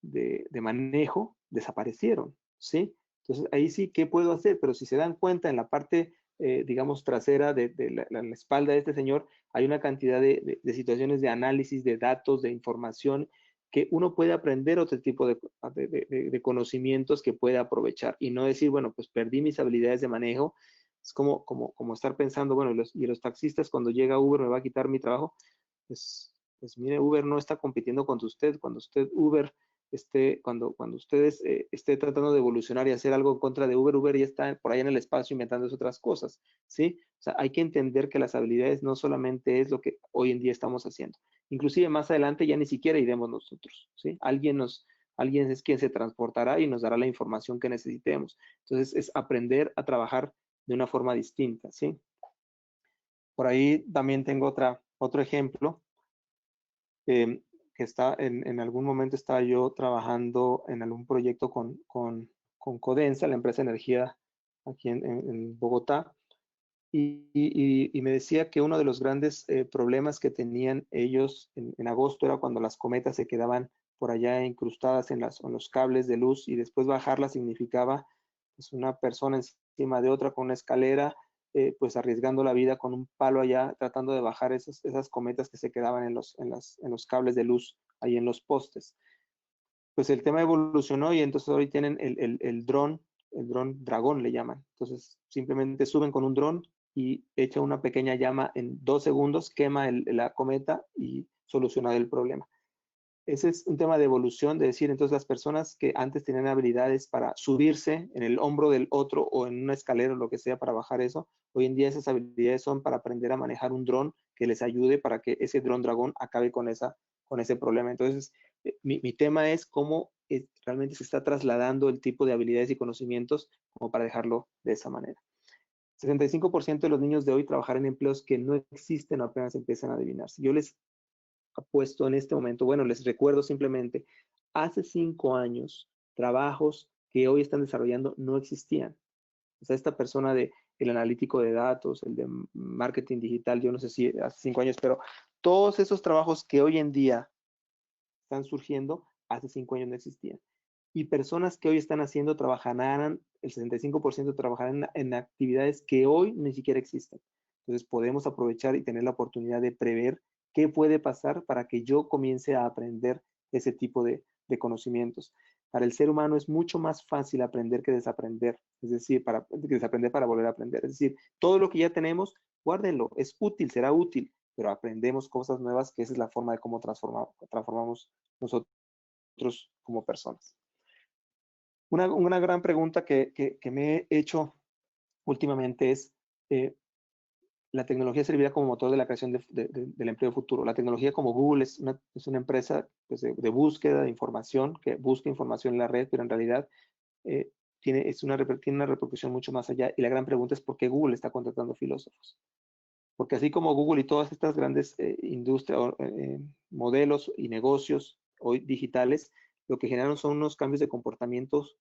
de, de manejo desaparecieron, ¿sí? Entonces ahí sí, ¿qué puedo hacer? Pero si se dan cuenta en la parte, digamos, trasera de la espalda de este señor, hay una cantidad de situaciones de análisis, de datos, de información, que uno puede aprender otro tipo de conocimientos que puede aprovechar y no decir, bueno, pues perdí mis habilidades de manejo. Es como estar pensando, bueno, y los taxistas cuando llega Uber me va a quitar mi trabajo. Pues mire, Uber no está compitiendo contra usted. Cuando usted Uber cuando ustedes esté tratando de evolucionar y hacer algo en contra de Uber, Uber ya está por ahí en el espacio inventando otras cosas, ¿sí? O sea, hay que entender que las habilidades no solamente es lo que hoy en día estamos haciendo. Inclusive más adelante ya ni siquiera iremos nosotros, ¿sí? Alguien es quien se transportará y nos dará la información que necesitemos. Entonces, es aprender a trabajar de una forma distinta, ¿sí? Por ahí también tengo otro ejemplo. Que en algún momento estaba yo trabajando en algún proyecto con Codensa, la empresa de energía aquí en Bogotá, y me decía que uno de los grandes problemas que tenían ellos en agosto era cuando las cometas se quedaban por allá incrustadas en los cables de luz y después bajarlas significaba pues, una persona encima de otra con una escalera, pues arriesgando la vida con un palo allá, tratando de bajar esas cometas que se quedaban en los cables de luz, ahí en los postes. Pues el tema evolucionó y entonces hoy tienen el dron dragón le llaman. Entonces simplemente suben con un dron y echa una pequeña llama en 2 segundos, quema la cometa y soluciona el problema. Ese es un tema de evolución, de decir, entonces las personas que antes tenían habilidades para subirse en el hombro del otro o en una escalera o lo que sea para bajar eso, hoy en día esas habilidades son para aprender a manejar un dron que les ayude para que ese dron dragón acabe con ese problema. Entonces, mi tema es cómo realmente se está trasladando el tipo de habilidades y conocimientos como para dejarlo de esa manera. 65% de los niños de hoy trabajarán en empleos que no existen o apenas empiezan a adivinarse. Yo les apuesto en este momento, bueno, les recuerdo simplemente, hace 5 años, trabajos que hoy están desarrollando no existían. O sea, esta persona el analítico de datos, el de marketing digital, yo no sé si hace 5 años, pero todos esos trabajos que hoy en día están surgiendo, hace 5 años no existían. Y personas que hoy están haciendo trabajarán, el 65% trabajarán en actividades que hoy ni siquiera existen. Entonces podemos aprovechar y tener la oportunidad de prever qué puede pasar para que yo comience a aprender ese tipo de conocimientos. Para el ser humano es mucho más fácil aprender que desaprender, es decir, desaprender para volver a aprender. Es decir, todo lo que ya tenemos, guárdenlo, es útil, será útil, pero aprendemos cosas nuevas, que esa es la forma de cómo transformamos nosotros como personas. Una gran pregunta que me he hecho últimamente es, ¿la tecnología servirá como motor de la creación del empleo futuro? La tecnología como Google es una empresa pues, de búsqueda de información, que busca información en la red, pero en realidad tiene una repercusión mucho más allá. Y la gran pregunta es ¿por qué Google está contratando filósofos? Porque así como Google y todas estas grandes industrias, modelos y negocios hoy digitales, lo que generaron son unos cambios de comportamientos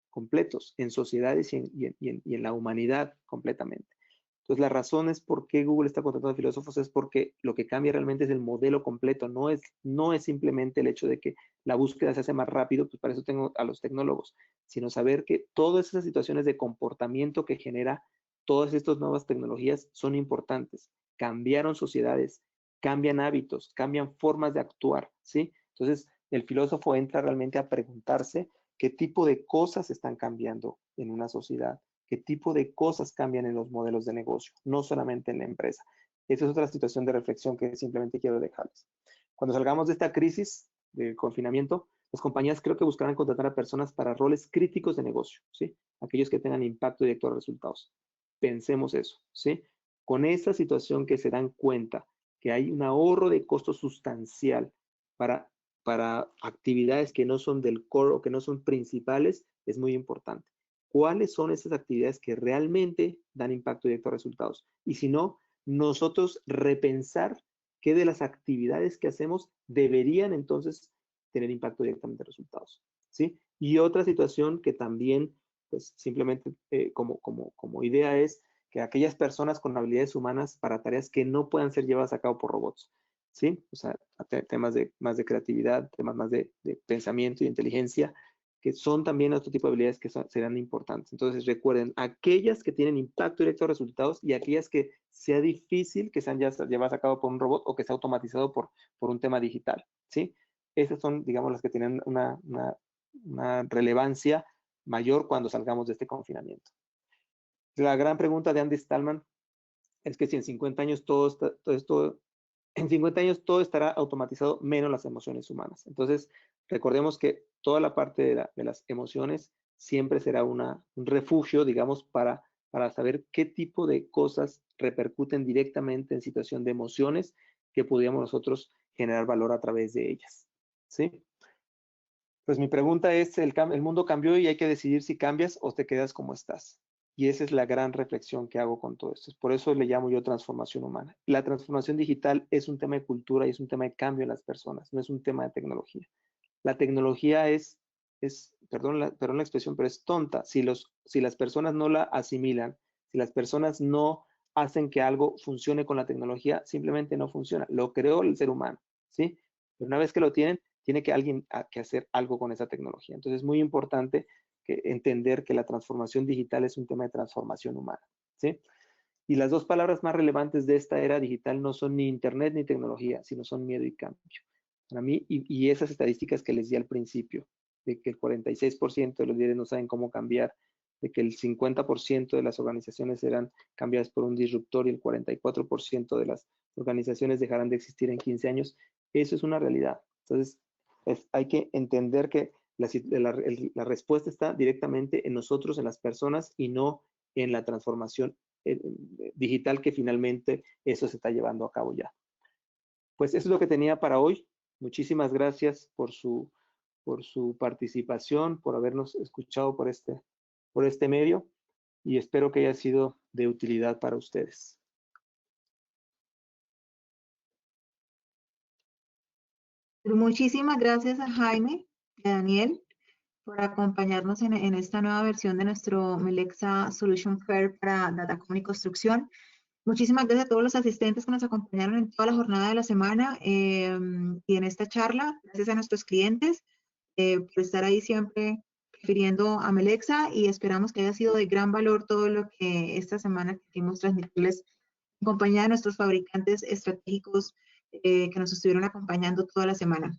completos en sociedades y en la humanidad completamente. Entonces, las razones por qué Google está contratando filósofos es porque lo que cambia realmente es el modelo completo, no es simplemente el hecho de que la búsqueda se hace más rápido, pues para eso tengo a los tecnólogos, sino saber que todas esas situaciones de comportamiento que genera todas estas nuevas tecnologías son importantes. Cambiaron sociedades, cambian hábitos, cambian formas de actuar, ¿sí? Entonces, el filósofo entra realmente a preguntarse qué tipo de cosas están cambiando en una sociedad, qué tipo de cosas cambian en los modelos de negocio, no solamente en la empresa. Esa es otra situación de reflexión que simplemente quiero dejarles. Cuando salgamos de esta crisis del confinamiento, Las compañías creo que buscarán contratar a personas para roles críticos de negocio, ¿sí? Aquellos que tengan impacto directo a resultados. Pensemos eso, ¿sí? Con esta situación que se dan cuenta que hay un ahorro de costo sustancial para actividades que no son del core o que no son principales, es muy importante. ¿Cuáles son esas actividades que realmente dan impacto directo a resultados? Y si no, nosotros repensar qué de las actividades que hacemos deberían entonces tener impacto directamente en resultados, ¿sí? Y otra situación que también, pues simplemente como idea es que aquellas personas con habilidades humanas para tareas que no puedan ser llevadas a cabo por robots, ¿sí? O sea, temas más de creatividad, temas más de pensamiento y inteligencia, que son también otro tipo de habilidades que serán importantes. Entonces, recuerden, aquellas que tienen impacto directo a resultados y aquellas que sea difícil que sean llevadas a cabo por un robot o que sea automatizado por un tema digital, ¿sí? Esas son, digamos, las que tienen una relevancia mayor cuando salgamos de este confinamiento. La gran pregunta de Andy Stallman es que si en 50 años en 50 años todo estará automatizado, menos las emociones humanas. Entonces, recordemos que toda la parte de las emociones siempre será un refugio, digamos, para saber qué tipo de cosas repercuten directamente en situación de emociones que pudiéramos nosotros generar valor a través de ellas, ¿sí? Pues mi pregunta es, el mundo cambió y hay que decidir si cambias o te quedas como estás. Y esa es la gran reflexión que hago con todo esto. Por eso le llamo yo transformación humana. La transformación digital es un tema de cultura y es un tema de cambio en las personas, no es un tema de tecnología. La tecnología perdón la expresión, pero es tonta. Si las personas no la asimilan, si las personas no hacen que algo funcione con la tecnología, simplemente no funciona. Lo creó el ser humano, ¿sí? Pero una vez que lo tienen, tiene que alguien que hacer algo con esa tecnología. Entonces es muy importante entender que la transformación digital es un tema de transformación humana, ¿sí? Y las dos palabras más relevantes de esta era digital no son ni internet ni tecnología, sino son miedo y cambio. Para mí, y esas estadísticas que les di al principio, de que el 46% de los líderes no saben cómo cambiar, de que el 50% de las organizaciones serán cambiadas por un disruptor y el 44% de las organizaciones dejarán de existir en 15 años, eso es una realidad. Entonces, hay que entender que la respuesta está directamente en nosotros, en las personas, y no en la transformación digital que finalmente eso se está llevando a cabo ya. Pues eso es lo que tenía para hoy. Muchísimas gracias por su participación, por habernos escuchado por este medio, y espero que haya sido de utilidad para ustedes. Muchísimas gracias a Jaime y a Daniel por acompañarnos en esta nueva versión de nuestro Melexa Solution Fair para Datacom y Construcción. Muchísimas gracias a todos los asistentes que nos acompañaron en toda la jornada de la semana y en esta charla. Gracias a nuestros clientes por estar ahí siempre refiriendo a Melexa, y esperamos que haya sido de gran valor todo lo que esta semana quisimos transmitirles en compañía de nuestros fabricantes estratégicos que nos estuvieron acompañando toda la semana.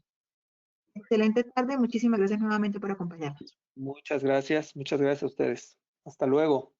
Excelente tarde, muchísimas gracias nuevamente por acompañarnos. Muchas gracias a ustedes. Hasta luego.